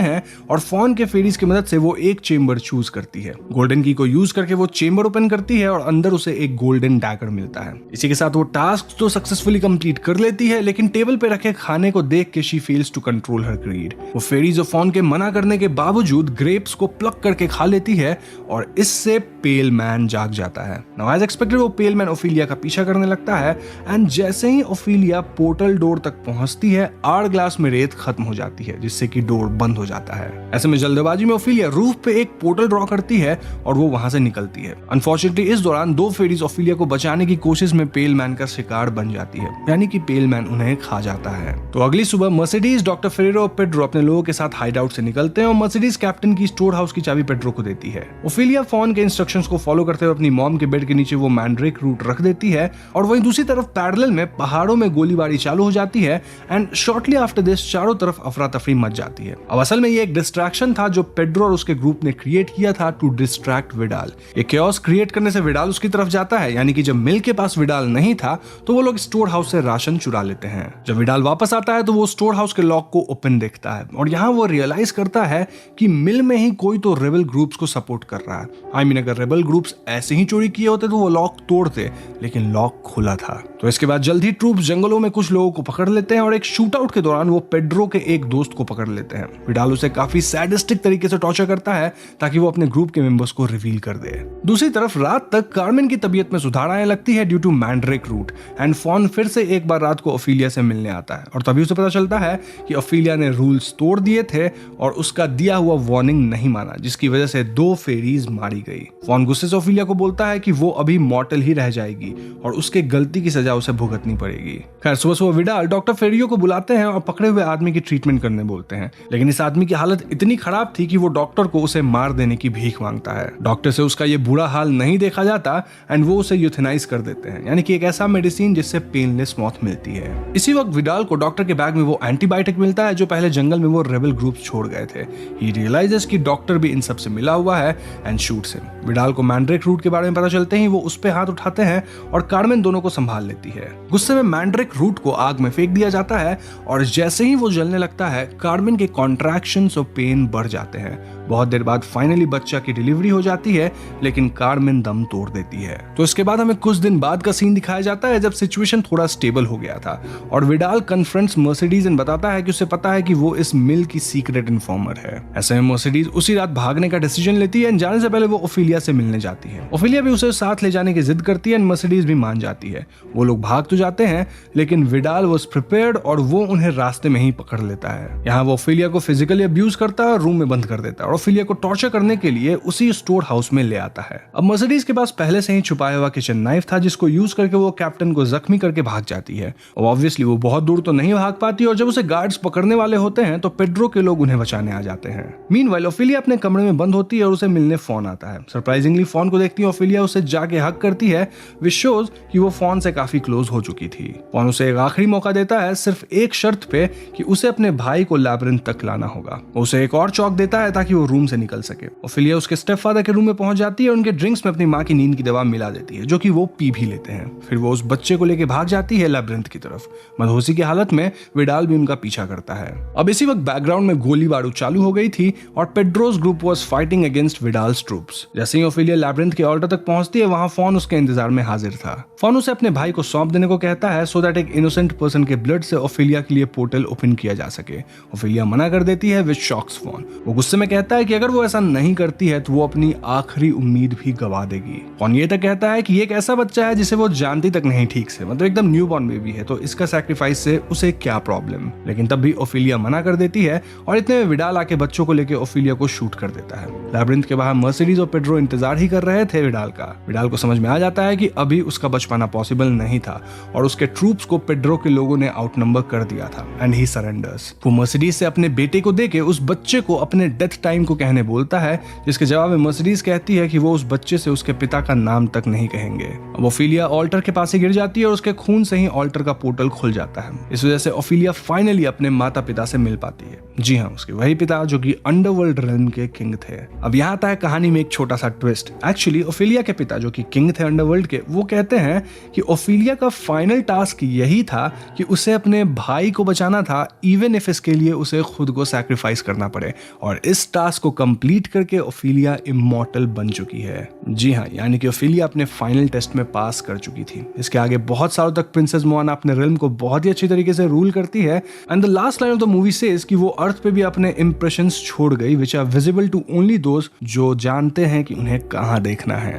हैं और फॉन के फेरीज की मदद से वो एक चेंबर चूज करती है। गोल्डन की को यूज करके वो चेंबर ओपन करती है और अंदर उसे एक गोल्डन डैगर मिलता है। इसी के साथ वो टास्क तो सक्सेसफुली कंप्लीट कर लेती है, लेकिन टेबल पे रखे खाने को देख के she fails to control her greed. वो फेरीज और फॉन के मना करने के बावजूद ग्रेप्स को प्लक करके खा लेती है और इससे पेल मैन जाग जाता है। नाउ एज एक्सपेक्टेड वो पेल मैन ओफिलिया का पीछा करने लगता है एंड जैसे ही ओफिलिया पोर्टल डोर तक पहुंचती है, आवर ग्लास में रेत खत्म हो जाती है, जिससे कि डोर बंद हो जाता है। ऐसे में जल्दबाजी में ओफिलिया रूफ पे एक पोर्टल ड्रॉ करती है और वो वहां से निकलती है। अनफॉर्चुनेटली इस दौरान 2 फेरीज ओफिलिया को बचाने की कोशिश में पेल मैन का शिकार बन जाती है, यानी कि पेल मैन उन्हें खा जाता है। तो अगली सुबह मर्सिडीज, डॉक्टर फेरिडो और पेड्रो अपने लोगों के साथ हाइडआउट से निकलते हैं और मर्सिडीज कैप्टन की स्टोर हाउस की चाबी पेड्रो को देती है। ओफिलिया फॉन के इंस्ट्रक्शंस को फॉलो करते हुए अपनी मॉम के बेड के नीचे वो मैंड्रेक रूट रख देती है और वहीं दूसरी तरफ पैरेलल में पहाड़ों में गोलीबारी चालू हो जाती है एंड शॉर्टली आफ्टर दिस चारों तरफ अफरा तफरी मच जाती है। अब असल में ये एक डिस्ट्रैक्शन था जो पेड्रो और उसके ग्रुप ने क्रिएट किया था टू डिस्ट्रैक्ट विडाल। ये केओस क्रिएट करने से विडाल उसकी तरफ जाता है, यानी कि जब मिल के पास विडाल नहीं था तो वो लोग स्टोर हाउस से राशन चुरा लेते हैं। जब विडाल वापस आता है तो वो स्टोर हाउस के लॉक को ओपन देखता है और यहाँ वो रियलाइज करता है कि मिल में ही कोई तो रेबल ग्रुप्स को सपोर्ट कर रहा है। अगर रेबल ग्रुप्स ऐसे ही चोरी किए होते तो वो लॉक तोड़ते, लेकिन लॉक खुला था। तो इसके बाद जल्द ही ट्रूप्स जंगलों में कुछ लोगों को पकड़ लेते हैं और एक शूट आउट के दौरान वो पेड्रो के एक दोस्त को पकड़ लेते हैं। विडाल उसे काफी सैडिस्टिक तरीके से टॉर्चर करता है ताकि वो अपने ग्रुप के मेंबर्स को रिवील कर दे। दूसरी तरफ रात तक कार्मेन की तबीयत में सुधार आने लगती है due to mandrake root and faun फिर से एक बार रात को ओफिलिया से मिलने आता है और तभी उसे पता चलता है कि ओफिलिया ने रूल्स तोड़ दिए थे और उसका दिया हुआ वार्निंग नहीं माना, जिसकी वजह से 2 फेरीज मारी गई। फॉन गुस्से से ओफिलिया को बोलता है कि वो अभी मॉर्टल ही रह जाएगी और उसके गलती की सजा उसे भुगतनी पड़ेगी। खैर सुबह सुबह विडाल डॉक्टर फेरियो को बुलाते हैं और पकड़े हुए आदमी की ट्रीटमेंट करने बोलते हैं, लेकिन इस आदमी की हालत इतनी खराब थी कि वो डॉक्टर को उसे मार देने की भीख मांगता है। डॉक्टर से उसका ये बुरा हाल नहीं देखा जाता एंड वो उसे यूथेनाइज कर देते हैं, यानी कि एक ऐसा मेडिसिन जिससे पेनलेस मौत मिलती है। इसी वक्त विडाल को डॉक्टर के बैग में वो एंटीबायोटिक मिलता है जो पहले जंगल में वो रेबल ग्रुप छोड़ गए थे। ही रियलाइजेस कि डॉक्टर भी इन सब से मिला हुआ है एंड शूट्स हिम। विडाल को मैंड्रेक रूट के बारे में पता चलते ही वो उस पे हाथ उठाते हैं और कार्मेन दोनों को संभाल लेती है। गुस्से में मैंड्रेक रूट को आग में फेंक दिया जाता है और जैसे ही वो जलने लगता है कार्मेन के कॉन्ट्रैक्शंस और पेन बढ़ जाते हैं। बहुत देर बाद फाइनली बच्चा की डिलीवरी हो जाती है, लेकिन कार्मेन दम तोड़ देती है। तो इसके बाद हमें कुछ दिन बाद का सीन दिखाया जाता है जब सिचुएशन थोड़ा स्टेबल हो गया था और विडाल कन्फ्रंट्स मर्सिडीज एंड बताता है कि उसे पता है कि वो इस मिल की सीक्रेट इन्फॉर्मर है। ऐसे में मर्सिडीज उसी रात भागने का डिसीजन लेती है एंड जाने से पहले वो ओफिलिया से मिलने जाती है। ओफिलिया भी उसे साथ ले जाने की जिद करती है एंड मर्सिडीज भी मान जाती है। वो लोग भाग तो जाते हैं, लेकिन विडाल वाज प्रिपेयर्ड और वो उन्हें रास्ते में ही पकड़ लेता है। यहाँ वो ओफिलिया को फिजिकली अब्यूज करता है और रूम में बंद कर देता है और ओफिलिया को टॉर्चर करने के लिए उसी स्टोर हाउस में ले आता है। अब मर्सिडीज के पास पहले से ही छुपाया हुआ किचन नाइफ था जिसको यूज करके वो कैप्टन को जख्मी करके भाग जाती है और ऑब्वियसली वो बहुत दूर तो नहीं भाग पाती और जब उसे गार्ड्स पकड़ने वाले होते हैं तो पेड्रो के लोग उन्हें बचाने आ जाते हैं। मीनवाइल ओफिलिया अपने कमरे में बंद होती है और उसे मिलने फोन आता है। सरप्राइजिंगली फॉन को देखती ओफेलिया उसे जाके हक करती है, विच शोज कि वो फॉन से काफी क्लोज हो चुकी थी। फॉन उसे एक आखिरी मौका देता है, सिर्फ एक शर्त पे कि उसे अपने भाई को लैबिरिंथ तक लाना होगा। वो उसे एक और चौक देता है ताकि वो रूम से निकल सके। ओफेलिया उसके स्टेपफादर के रूम में पहुंच जाती है और उनके ड्रिंक्स में अपनी माँ की नींद की दवा मिला देती है, जो कि वो पी भी लेते हैं। फिर वो उस बच्चे को लेके भाग जाती है लैबिरिंथ की तरफ। मदहोशी की हालत में विडाल भी उनका पीछा करता है। अब इसी वक्त बैकग्राउंड में गोली बारूद चालू हो गई थी और Pedro's group was fighting against Vidal's troops. जैसे ही ओफेलिया लैबिरिंथ के ऑल्टर तक पहुंचती है, वहां फॉन उसके इंतजार में हाजिर था। फॉन उसे अपने भाई को सौंप देने को कहता है सो दैट एक इनोसेंट पर्सन के ब्लड से ओफेलिया के लिए पोर्टल ओपन किया जा सके। ओफेलिया मना कर देती है, विच शॉक्स फॉन। वो गुस्से में कहता है कि अगर वो ऐसा नहीं करती है तो वो अपनी आखिरी उम्मीद भी गवा देगी। फॉन ये तक कहता है कि ये एक ऐसा बच्चा है जिसे वो जानती तक नहीं ठीक से, मतलब एकदम न्यूबॉर्न बेबी है, तो इसका सैक्रिफाइस से उसे क्या प्रॉब्लम। लेकिन तब भी ओफेलिया मना कर देती है और इतने में विडाल आके बच्चों को लेकर ओफेलिया को शूट कर देता है। लैबिरिंथ के बाहर मर्सिडीज और पेड्रो इंतजार ही कर रहे थे विडाल का। विडाल को समझ में आ जाता है कि अभी उसका बच पाना पॉसिबल नहीं था और उसके ट्रूप्स को पेड्रो के लोगों ने आउटनंबर कर दिया था एंड ही सरेंडर्स। वो मर्सिडीज से अपने बेटे को देके उस बच्चे को अपने डेथ टाइम को कहने बोलता है, जिसके जवाब में मर्सिडीज कहती है कि वो उस बच्चे से उसके पिता का नाम तक नहीं कहेंगे। अब ओफेलिया ऑल्टर के पास ही गिर जाती है और उसके खून से ही ऑल्टर का पोर्टल खुल जाता है। इस वजह से ओफेलिया फाइनली अपने माता पिता से मिल पाती है। जी हाँ, उसके वही पिता जो कि अंडरवर्ल्ड रेल्म के किंग थे। अब यहाँ आता है कहानी में एक छोटा सा ट्विस्ट। एक्चुअली ओफेलिया के पिता जो कि किंग थे अंडरवर्ल्ड के, वो कहते हैं कि ओफेलिया का फाइनल टास्क यही था कि उसे अपने भाई को बचाना था, इवन इफ इसके लिए उसे खुद को सैक्रिफाइस करना पड़े। और इस टास्क को कंप्लीट करके ओफेलिया इमॉर्टल बन चुकी है। जी हाँ, यानी कि ओफेलिया अपने फाइनल टेस्ट में पास कर चुकी थी। इसके आगे बहुत सालों तक प्रिंसेस मोआना अपने रेल्म को बहुत ही अच्छी तरीके से रूल करती है and the last line of the movie says कि वो अर्थ पे भी अपने इंप्रेशंस छोड़ गई, which are visible to only those जो जानते हैं कि उन्हें कहाँ देखना है।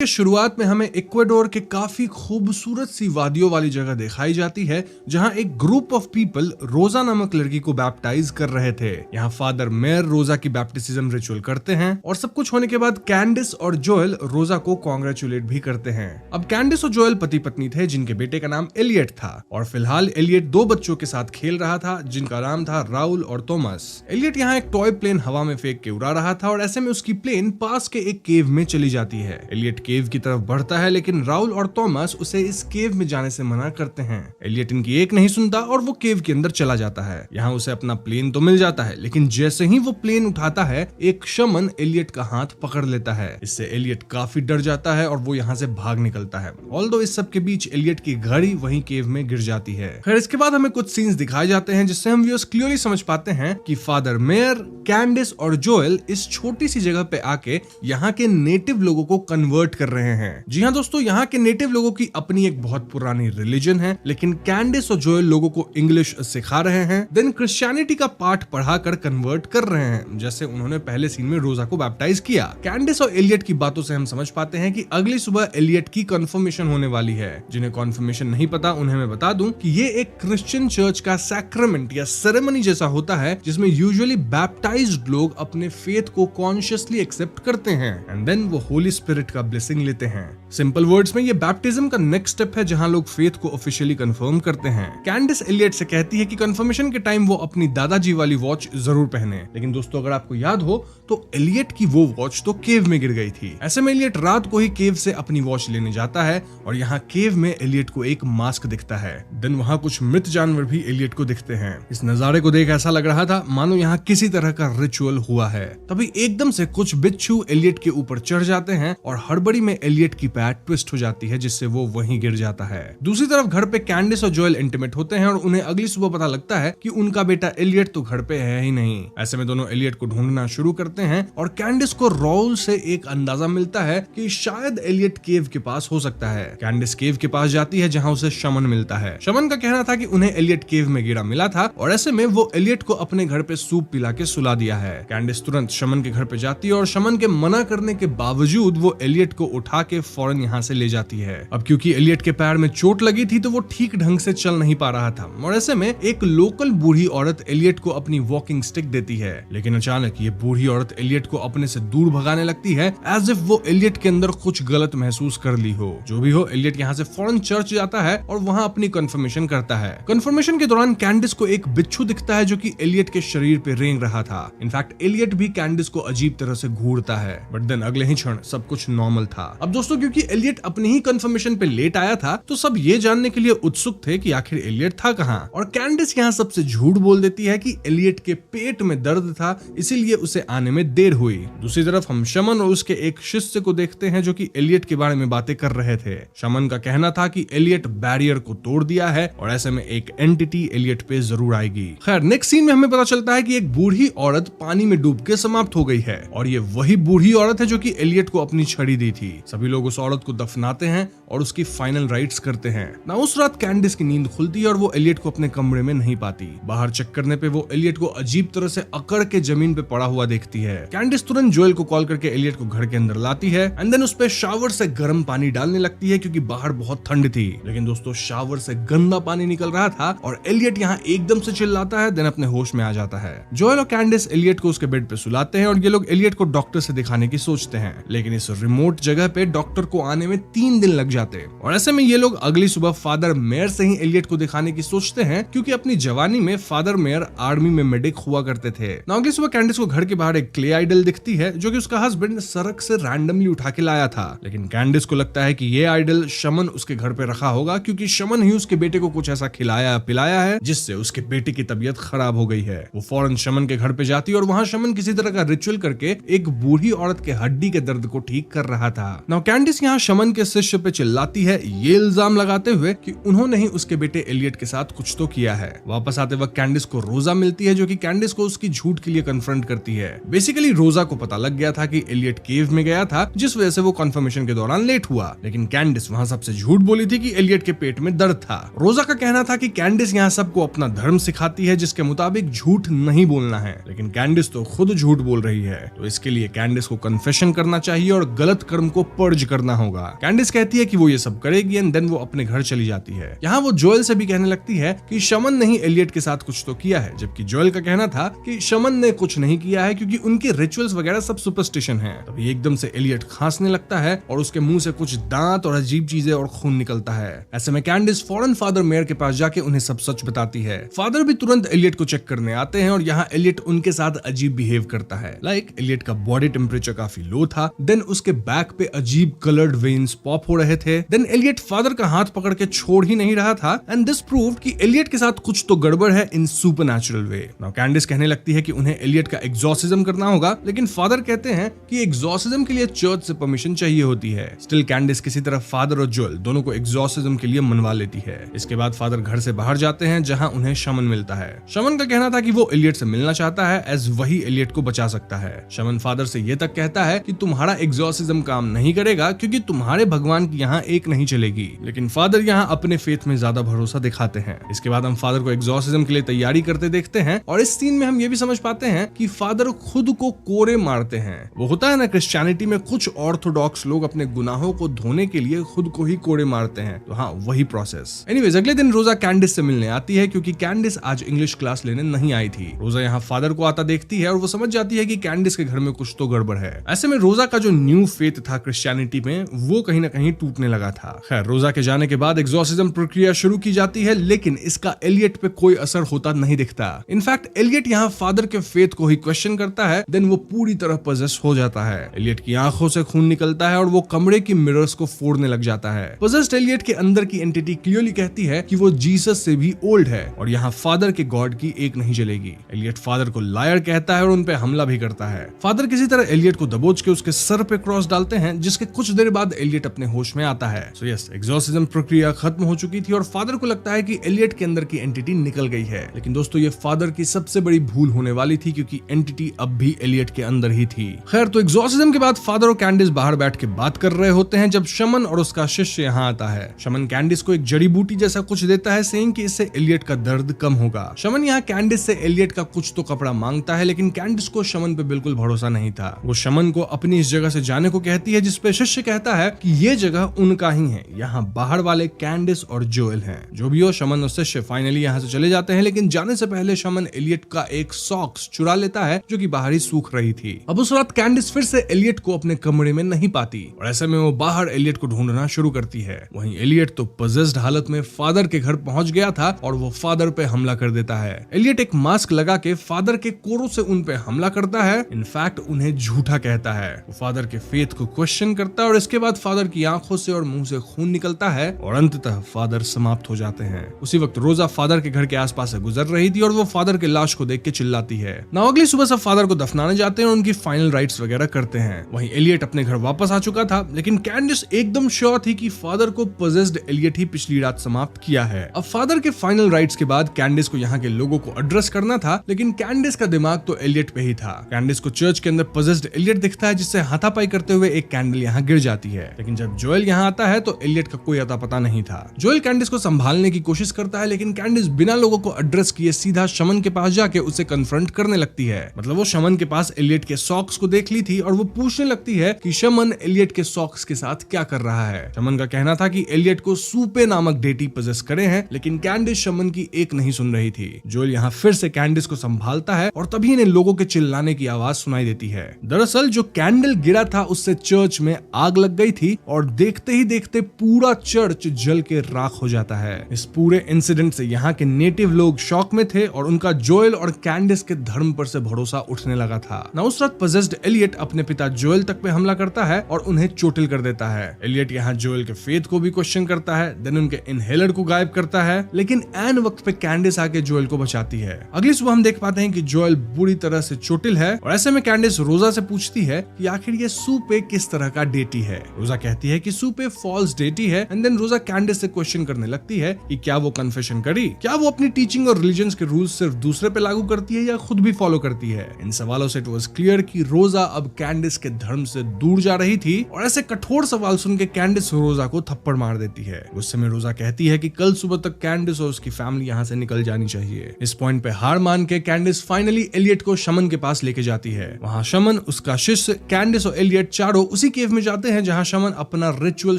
शुरुआत में हमें इक्वाडोर के काफी खूबसूरत सी वादियों वाली जगह दिखाई जाती है, जहां एक ग्रुप ऑफ पीपल रोजा नामक लड़की को बैप्टाइज कर रहे थे। यहाँ फादर मेयर रोजा की बैप्टिज्म रिचुअल करते हैं और सब कुछ होने के बाद कैंडिस और जोएल रोजा को कॉन्ग्रेचुलेट भी करते हैं। अब कैंडिस और जोएल पति पत्नी थे जिनके बेटे का नाम एलियट था और फिलहाल एलियट 2 बच्चों के साथ खेल रहा था जिनका नाम था राउल और थॉमस। एलियट यहाँ एक टॉय प्लेन हवा में फेंक के उड़ा रहा था और ऐसे में उसकी प्लेन पास के एक केव में चली जाती है। एलियट केव की तरफ बढ़ता है लेकिन राउल और थॉमस उसे इस केव में जाने से मना करते हैं। एलियट इनकी एक नहीं सुनता और वो केव के अंदर चला जाता है। यहाँ उसे अपना प्लेन तो मिल जाता है लेकिन जैसे ही वो प्लेन उठाता है एक शमन एलियट का हाथ पकड़ लेता है। इससे एलियट काफी डर जाता है और वो यहाँ से भाग निकलता है। ऑल्दो इस सब के बीच एलियट की घड़ी वहीं केव में गिर जाती है। खैर इसके बाद हमें कुछ सीन्स दिखाए जाते हैं जिससे हम व्यूअर्स क्लियरली समझ पाते हैं कि फादर मेयर, कैंडिस और जोएल इस छोटी सी जगह पे आके यहाँ के नेटिव लोगों को कन्वर्ट कर रहे हैं। जी हाँ दोस्तों, यहाँ के नेटिव लोगों की अपनी एक बहुत पुरानी रिलीजन है लेकिन कैंडिस और जोएल लोगों को इंग्लिश सिखा रहे हैं, देन क्रिश्चियनिटी का पाठ पढ़ाकर कन्वर्ट कर रहे हैं जैसे उन्होंने पहले सीन में रोजा को बैप्टाइज किया। कैंडिस और एलियट की बातों से हम समझ पाते हैं कि अगली सुबह एलियट की कन्फर्मेशन होने वाली है। जिन्हें कन्फर्मेशन नहीं पता उन्हें मैं बता दूं कि ये एक क्रिश्चियन चर्च का सैक्रामेंट या सेरेमनी जैसा होता है जिसमें यूजुअली बैप्टाइज्ड लोग अपने फेथ को कॉन्शियसली एक्सेप्ट करते हैं एंड देन वो होली स्पिरिट का ब्लेसिंग लेते हैं। सिंपल वर्ड्स में ये बैप्टिज्म का नेक्स्ट स्टेप है जहां लोग फेथ को ऑफिशियली कंफर्म करते हैं। कैंडिस एलियट से कहती है कि कंफर्मेशन के टाइम वो अपनी दादाजी वाली वॉच जरूर पहने। लेकिन दोस्तों अगर आपको याद हो तो एलियट की वो वॉच तो केव में गिर गई थी। ऐसे में एलियट रात को ही केव से अपनी वॉच लेने जाता है और यहाँ केव में एलियट को एक मास्क दिखता है। देन वहाँ कुछ मृत जानवर भी एलियट को दिखते हैं। इस नजारे को देख ऐसा लग रहा था मानो यहाँ किसी तरह का रिचुअल हुआ है। तभी एकदम से कुछ बिच्छू एलियट के ऊपर चढ़ जाते हैं और हड़बड़ी में एलियट की पैर ट्विस्ट हो जाती है जिससे वो वहीं गिर जाता है। दूसरी तरफ घर पे कैंडिस और जोएल इंटीमेट होते हैं और उन्हें अगली सुबह पता लगता है कि उनका बेटा एलियट तो घर पे है ही नहीं। ऐसे में दोनों एलियट को ढूंढना शुरू करते हैं और कैंडिस को राउल से एक अंदाजा मिलता है कि शायद एलियट केव के पास हो सकता है। कैंडिस केव के पास जाती है जहां उसे शमन मिलता है। शमन का कहना था कि उन्हें एलियट केव में गिरा मिला था और ऐसे में वो एलियट को अपने घर पे सूप पिला के सुला दिया है। कैंडिस तुरंत शमन के घर पे जाती है और शमन के मना करने के बावजूद वो एलियट को को उठा के फौरन यहाँ से ले जाती है। अब क्योंकि एलियट के पैर में चोट लगी थी तो वो ठीक ढंग से चल नहीं पा रहा था और ऐसे में एक लोकल बूढ़ी औरत एलियट को अपनी वॉकिंग स्टिक देती है। लेकिन अचानक ये बूढ़ी औरत एलियट को अपने से दूर भगाने लगती है एज इफ वो एलियट के अंदर कुछ गलत महसूस कर ली हो। जो भी हो, एलियट यहाँ से फौरन चर्च जाता है और वहाँ अपनी कंफर्मेशन करता है। कंफर्मेशन के दौरान कैंडिस को एक बिच्छू दिखता है जो कि एलियट के शरीर पे रेंग रहा था। इनफैक्ट एलियट भी कैंडिस को अजीब तरह से घूरता है, बट देन अगले ही क्षण सब कुछ नॉर्मल था। अब दोस्तों, क्योंकि एलियट अपनी ही कंफर्मेशन पे लेट आया था तो सब ये जानने के लिए उत्सुक थे कि आखिर एलियट था कहाँ। और कैंडिस यहाँ सबसे झूठ बोल देती है कि एलियट के पेट में दर्द था, इसीलिए उसे आने में देर हुई। दूसरी तरफ हम शमन और उसके एक शिष्य को देखते हैं जो कि एलियट के बारे में बातें कर रहे थे। शमन का कहना था कि एलियट बैरियर को तोड़ दिया है और ऐसे में एक एंटिटी एलियट पे जरूर आएगी। खैर, नेक्स्ट सीन में हमें पता चलता है कि एक बूढ़ी औरत पानी में डूब के समाप्त हो गई है और ये वही बूढ़ी औरत है जो कि एलियट को अपनी छड़ी दी थी। सभी लोग उस औरत को दफनाते हैं और उसकी फाइनल राइट्स करते हैं ना। उस रात कैंडिस की नींद खुलती है और वो एलियट को अपने कमरे में नहीं पाती। बाहर चेक करने पे वो एलियट को अजीब तरह से अकड़ के जमीन पे पड़ा हुआ देखती है। कैंडिस तुरंत जोएल को कॉल करके एलियट को घर के अंदर लाती है एंड देन उस पे शावर से गर्म पानी डालने लगती है क्योंकि बाहर बहुत ठंड थी। लेकिन दोस्तों, शावर से गंदा पानी निकल रहा था और एलियट यहाँ एकदम से चिल्लाता है, देन अपने होश में आ जाता है। जोएल और कैंडिस एलियट को उसके बेड पे सुलाते हैं और ये लोग एलियट को डॉक्टर से दिखाने की सोचते हैं। लेकिन इस रिमोट जगह पे डॉक्टर को आने में 3 दिन लग जाते और ऐसे में ये लोग अगली सुबह फादर मेयर से ही एलियट को दिखाने की सोचते हैं क्योंकि अपनी जवानी में फादर मेयर आर्मी में मेडिक हुआ करते थे। अगली सुबह कैंडिस को घर के बाहर एक क्ले आइडल दिखती है जो कि उसका हस्बैंड सड़क से रैंडमली उठा के लाया था। लेकिन कैंडिस को लगता है कि ये आइडल शमन उसके घर पे रखा होगा क्योंकि शमन ही उसके बेटे को कुछ ऐसा खिलाया पिलाया है जिससे उसके बेटे की तबीयत खराब हो गई है। वो फौरन शमन के घर पे जाती है और वहाँ शमन किसी तरह का रिचुअल करके एक बूढ़ी औरत के हड्डी के दर्द को ठीक कर रहा था। नाउ कैंडिस यहाँ शमन के शिष्य पे चिल्लाती है, ये इल्जाम लगाते हुए कि उन्होंने ही उसके बेटे एलियट के साथ कुछ तो किया है। वापस आते वक्त कैंडिस को रोजा मिलती है जो कि कैंडिस को उसकी झूठ के लिए कन्फ्रंट करती है। बेसिकली रोजा को पता लग गया था कि एलियट केव में गया था जिस वजह से वो कन्फर्मेशन के दौरान लेट हुआ। लेकिन कैंडिस वहाँ सबसे झूठ बोली थी कि एलियट के पेट में दर्द था। रोजा का कहना था कि कैंडिस यहाँ सबको अपना धर्म सिखाती है जिसके मुताबिक झूठ नहीं बोलना है। लेकिन कैंडिस तो खुद झूठ बोल रही है, तो इसके लिए कैंडिस को कन्फेशन करना चाहिए और गलत कर्म को पर्ज करना होगा। कैंडिस कहती है कि वो ये सब करेगी एंड देन वो अपने घर चली जाती है। यहाँ वो जोएल से भी कहने लगती है कि शमन ने ही एलियट के साथ कुछ तो किया है, जबकि जोएल का कहना था कि शमन ने कुछ नहीं किया है क्योंकि उनके रिचुअल्स वगैरह सब सुपरस्टिशन है। तभी एकदम से एलियट खांसने लगता है और उसके मुंह से कुछ दांत और अजीब चीजें और खून निकलता है। ऐसे में कैंडिस फौरन फादर मेयर के पास जाके उन्हें सब सच बताती है। फादर भी तुरंत एलियट को चेक करने आते हैं और यहाँ एलियट उनके साथ अजीब बिहेव करता है। लाइक एलियट का बॉडी टेम्परेचर काफी लो था, देन उसके बैक पे अजीब कलर्ड वेन्स पॉप हो रहे थे, देन एलियट फादर का हाथ पकड़ के छोड़ ही नहीं रहा था एंड दिस प्रूव्ड कि एलियट के साथ कुछ तो गड़बड़ है इन सुपरनैचुरल वे। नाउ कैंडिस कहने लगती है कि उन्हें एलियट का एग्जॉर्सिज्म करना होगा, लेकिन फादर कहते हैं कि एग्जॉर्सिज्म के लिए चर्च से परमिशन चाहिए होती है। स्टिल कैंडिस किसी तरह फादर और जोएल दोनों को एग्जॉर्सिज्म के लिए मनवा लेती है। इसके बाद फादर घर से बाहर जाते हैं जहां उन्हें शमन मिलता है। शमन का कहना था कि वो एलियट से मिलना चाहता है एज वही एलियट को बचा सकता है। शमन फादर से ये तक कहता है कि तुम्हारा एग्जॉर्सिज्म काम नहीं करेगा क्योंकि तुम्हारे भगवान की यहाँ एक नहीं चलेगी। लेकिन फादर यहाँ अपने फेथ में ज्यादा भरोसा दिखाते हैं। इसके बाद हम फादर को एग्जॉर्सिज्म के लिए तैयारी करते देखते हैं और इस सीन में हम ये भी समझ पाते हैं कि फादर खुद को कोरे मारते हैं। वो होता है ना, क्रिश्चियनिटी में कुछ ऑर्थोडॉक्स लोग अपने गुनाहों को धोने के लिए खुद को ही कोड़े मारते हैं, तो हाँ वही प्रोसेस। एनीवेज अगले दिन रोजा कैंडिस से मिलने आती है क्योंकि कैंडिस आज इंग्लिश क्लास लेने नहीं आई थी। रोजा यहाँ फादर को आता देखती है और वो समझ जाती है कि कैंडिस के घर में कुछ तो गड़बड़ है। ऐसे में रोजा का जो न्यू फेथ था क्रिश्चियनिटी में वो कहीं ना कहीं टूटने लगा था। खैर, रोजा के जाने के बाद एग्जॉर्सिज्म प्रक्रिया शुरू की जाती है, लेकिन इसका एलियट पे कोई असर होता नहीं दिखता। इनफैक्ट एलियट यहाँ फादर के फेथ को ही क्वेश्चन करता है, देन वो पूरी तरह पजेस हो जाता है। एलियट की आंखों से खून निकलता है और वो कमरे की मिरर्स को फोड़ने लग जाता है। पजेस्ड एलियट के अंदर की एंटिटी क्लियरली कहती है कि वो जीसस से भी ओल्ड है और यहाँ फादर के गॉड की एक नहीं चलेगी। एलियट फादर को लायर कहता है और उन पे हमला भी करता है। फादर किसी तरह एलियट को दबोच के उसके सर पे क्रॉस डालते हैं, जिसके कुछ देर बाद एलियट अपने होश में आता है। सो यस, एग्जॉर्सिज्म प्रक्रिया खत्म हो चुकी थी और फादर को लगता है कि एलियट के अंदर की एंटिटी निकल गई है। लेकिन दोस्तों, ये फादर की सबसे बड़ी भूल होने वाली थी क्योंकि एंटिटी अब भी एलियट के अंदर ही थी। खैर, तो एग्जॉर्सिज्म के बाद फादर और कैंडिस बाहर बैठ के बात कर रहे होते हैं जब शमन और उसका शिष्य यहाँ आता है। शमन कैंडिस को एक जड़ी बूटी जैसा कुछ देता है, सेइंग कि इससे एलियट का दर्द कम होगा। शमन यहाँ कैंडिस से एलियट का कुछ तो कपड़ा मांगता है, लेकिन कैंडिस को शमन पे बिल्कुल भरोसा नहीं था। वो शमन को अपनी इस जगह से जाने को कहती है जिसपे शिष्य कहता है कि ये जगह उनका ही है, यहाँ बाहर वाले कैंडिस और जोएल हैं। जो भी हो, शमन और शिष्य फाइनली यहाँ से चले जाते हैं, लेकिन जाने से पहले शमन एलियट का एक सॉक्स चुरा लेता है जो कि बाहर ही सूख रही थी। अब उस रात कैंडिस फिर से एलियट को अपने कमरे में नहीं पाती और ऐसे में वो बाहर एलियट को ढूंढना शुरू करती है। वहीं एलियट तो पजेस्ड हालत में फादर के घर पहुंच गया था और वो फादर पे हमला कर देता है। एलियट एक मास्क लगा के फादर के कोरों से उन पे हमला करता है, इनफैक्ट उन्हें झूठा कहता है। वो फादर के फेथ को क्वेश्चन करता है और इसके बाद फादर की आंखों से और मुंह से खून निकलता है और अंततः फादर समाप्त हो जाते हैं। उसी वक्त रोजा फादर के घर के आसपास से गुजर रही थी और वो फादर के लाश को देख के चिल्लाती है। नाउ अगली सुबह सब फादर को दफनाने जाते हैं और उनकी फाइनल राइट्स वगैरह करते हैं। वहीं एलियट अपने घर वापस आ चुका था, लेकिन कैंडिस एकदम श्योर थी कि फादर को पजेस्ड एलियट ही पिछली रात समाप्त किया है। अब फादर के फाइनल राइट्स के बाद कैंडिस को यहाँ के लोगों को एड्रेस करना था, लेकिन कैंडिस का दिमाग तो एलियट पे ही था। कैंडिस को चर्च के अंदर पजेस्ड एलियट दिखता है, जिससे हाथापाई करते हुए एक कैंडल यहाँ गिर जाती है। लेकिन जब जोएल यहाँ आता है तो एलियट का कोई अता पता नहीं था। जोएल कैंडिस को संभालने की कोशिश करता है, लेकिन कैंडिस बिना लोगों को एड्रेस किए सीधा शमन के पास जाके उसे कन्फ्रंट करने लगती है। मतलब वो शमन के पास एलियट के सॉक्स को देख ली थी और वो पूछने लगती है कि शमन एलियट के सॉक्स के साथ क्या कर रहा है। शमन का कहना था कि एलियट को सूपे नामक डेटी पजेस करे हैं, लेकिन कैंडिस शमन की एक नहीं सुन रही थी। जोएल यहाँ फिर से कैंडिस को संभालता है और तभी इन्हें लोगों के चिल्लाने की आवाज सुनाई देती है। दरअसल जो कैंडल गिरा था उससे चर्च में आग लग गई थी और देखते ही देखते पूरा चर्च जल के राख हो जाता है। इस पूरे इंसिडेंट से यहाँ के नेटिव लोग शॉक में थे और उनका जोएल और कैंडिस के धर्म पर से भरोसा उठने लगा था। ना उस रात पजेस्ड एलियट अपने पिता जोएल तक पे हमला करता है और उन्हें चोटिल कर देता है। एलियट यहाँ जोएल के फेथ को भी क्वेश्चन करता है, देन उनके इनहेलर को गायब करता है, लेकिन एन वक्त पे कैंडिस आके जोएल को बचाती है। अगली सुबह हम देख पाते हैं कि जोएल बुरी तरह से चोटिल है और ऐसे में कैंडिस रोजा से पूछती है कि आखिर ये सूपे किस तरह का डेटी है। रोजा कहती है कि सूपे फॉल्स डेटी है एंड देन रोजा कैंडिस से क्वेश्चन करने लगती है कि क्या वो कन्फेशन करी, क्या वो अपनी टीचिंग और रिलीजन के रूल्स सिर्फ दूसरे पे लागू करती है या खुद भी फॉलो करती है। इन सवालों से इट वाज क्लियर कि रोजा अब कैंडिस के धर्म से दूर जा रही थी और ऐसे कठोर सवाल सुन के कैंडिस रोजा को थप्पड़ मार देती है। गुस्से में रोजा कहती है कि कल सुबह तक कैंडिस और उसकी फैमिली यहाँ से निकल जानी चाहिए। इस पॉइंट पे हार मान के कैंडिस फाइनली एलियट को शमन के पास लेके जाती है। वहाँ शमन, उसका शिष्य, कैंडिस और एलियट चारों उसी केव में जाते हैं जहाँ शमन अपना रिचुअल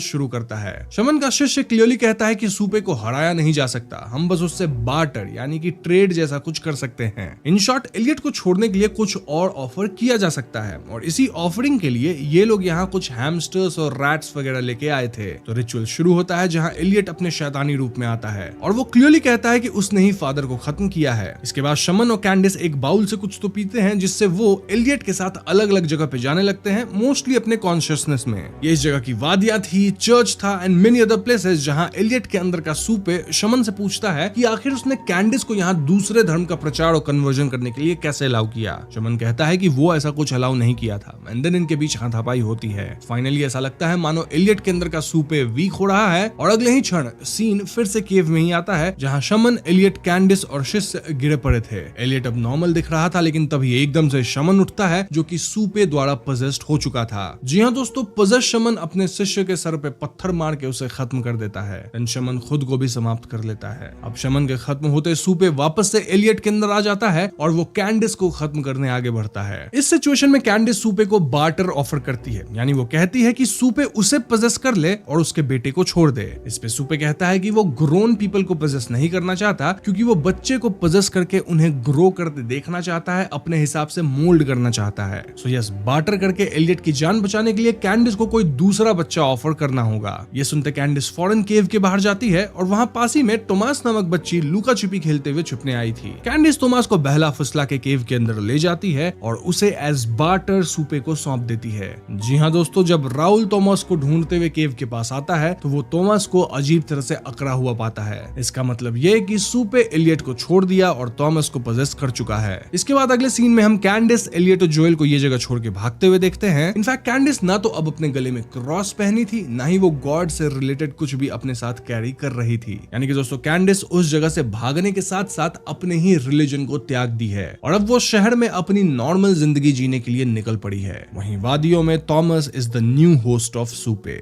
शुरू करता है। शमन का शिष्य क्लियरली कहता है कि सूपे को हराया नहीं जा सकता, हम बस उससे बार्टर यानी कि ट्रेड जैसा कुछ कर सकते हैं। इन शॉर्ट एलियट को छोड़ने के लिए कुछ और ऑफर किया जा सकता है और इसी ऑफरिंग के लिए ये लोग यहाँ कुछ हैमस्टर्स और रैट्स वगैरह लेके आए थे। तो रिचुअल शुरू होता है जहाँ एलियट अपने शैतानी रूप में आता है और वो क्लियरली कहता है कि उसने ही फादर को खत्म किया है। इसके बाद शमन और कैंडिस एक बाउल से कुछ तो पीते हैं जिससे वो एलियट के साथ अलग अलग जगह पे जाने लगते हैं, मोस्टली अपने कॉन्शियसनेस में। ये इस जगह की वादियां थी, चर्च था एंड मेनी अदर प्लेसेस जहाँ एलियट के अंदर का सूपे शमन से पूछता है कि आखिर उसने कैंडिस को यहाँ दूसरे धर्म का प्रचार और कन्वर्जन करने के लिए कैसे अलाउ किया। शमन कहता है कि वो ऐसा कुछ अलाउ नहीं किया था एंड देन इनके बीच हाथापाई होती है। फाइनली ऐसा लगता है मानो एलियट के अंदर का सूपे वीक हो रहा है और अगले ही क्षण सीन फिर से केव में ही आता है जहाँ शमन, एलियट, कैंडिस और शिष्य गिरे पड़े थे। एलियट अब नॉर्मल दिख रहा था, लेकिन तभी एकदम से शमन उठता है जो कि सूपे द्वारा पजेस्ड हो चुका था। जी हाँ दोस्तों, पजेस्ड शमन अपने शिष्य के सर पे पत्थर मार के उसे खत्म कर देता है। शमन खुद को भी समाप्त कर लेता है। अब शमन के खत्म होते सूपे वापस से एलियट के अंदर आ जाता है और वो कैंडिस को खत्म करने आगे बढ़ता है। इस सिचुएशन में कैंडिस सूपे को बार्टर ऑफर करती है, यानी वो कहती है कि सूपे उसे पजेस कर ले और उसके बेटे को छोड़ दे। इस पे सूपे कहता है कि वो ग्रोन पीपल को पजेस नहीं करना चाहता, क्योंकि वो बच्चे को पजेस करके उन्हें ग्रो करते देखना चाहता है, अपने हिसाब से मोल्ड करना चाहता है। सो यस, बार्टर करके एलियट की जान बचाने के लिए कैंडिस को कोई दूसरा बच्चा ऑफर करना होगा। ये सुनते कैंडिस फॉरेन केव के बाहर जाती है और वहाँ पास ही में टोमास नामक बच्ची लुका छिपी खेलते हुए छुपने आई थी। कैंडिस टोमास को बहला फुसला के केव के अंदर ले जाती है और उसे एज बार्टर सूपे को सौंप देती है। जी हाँ दोस्तों, जब राउल टोमास को ढूंढते हुए केव के पास आता है तो वो टोमास को अजीब तरह से अकड़ा हुआ पाता है। इसका मतलब ये कि सूपे एलियट को छोड़ दिया और टॉमस को पजेस कर चुका है। इसके बाद अगले सीन में हम कैंडिस, एलियट और जोएल को ये जगह छोड़ के भागते हुए देखते हैं। इनफैक्ट कैंडिस ना तो अब अपने गले में क्रॉस पहनी थी, ना ही वो गॉड से रिलेटेड कुछ भी अपने साथ कैरी कर रही थी। यानी कि दोस्तों कैंडिस उस जगह से भागने के साथ साथ अपने ही रिलीजन को त्याग दी है और अब वो शहर में अपनी नॉर्मल जिंदगी जीने के लिए निकल पड़ी है। वहीं वादियों में Tomas is the new host of सूपे।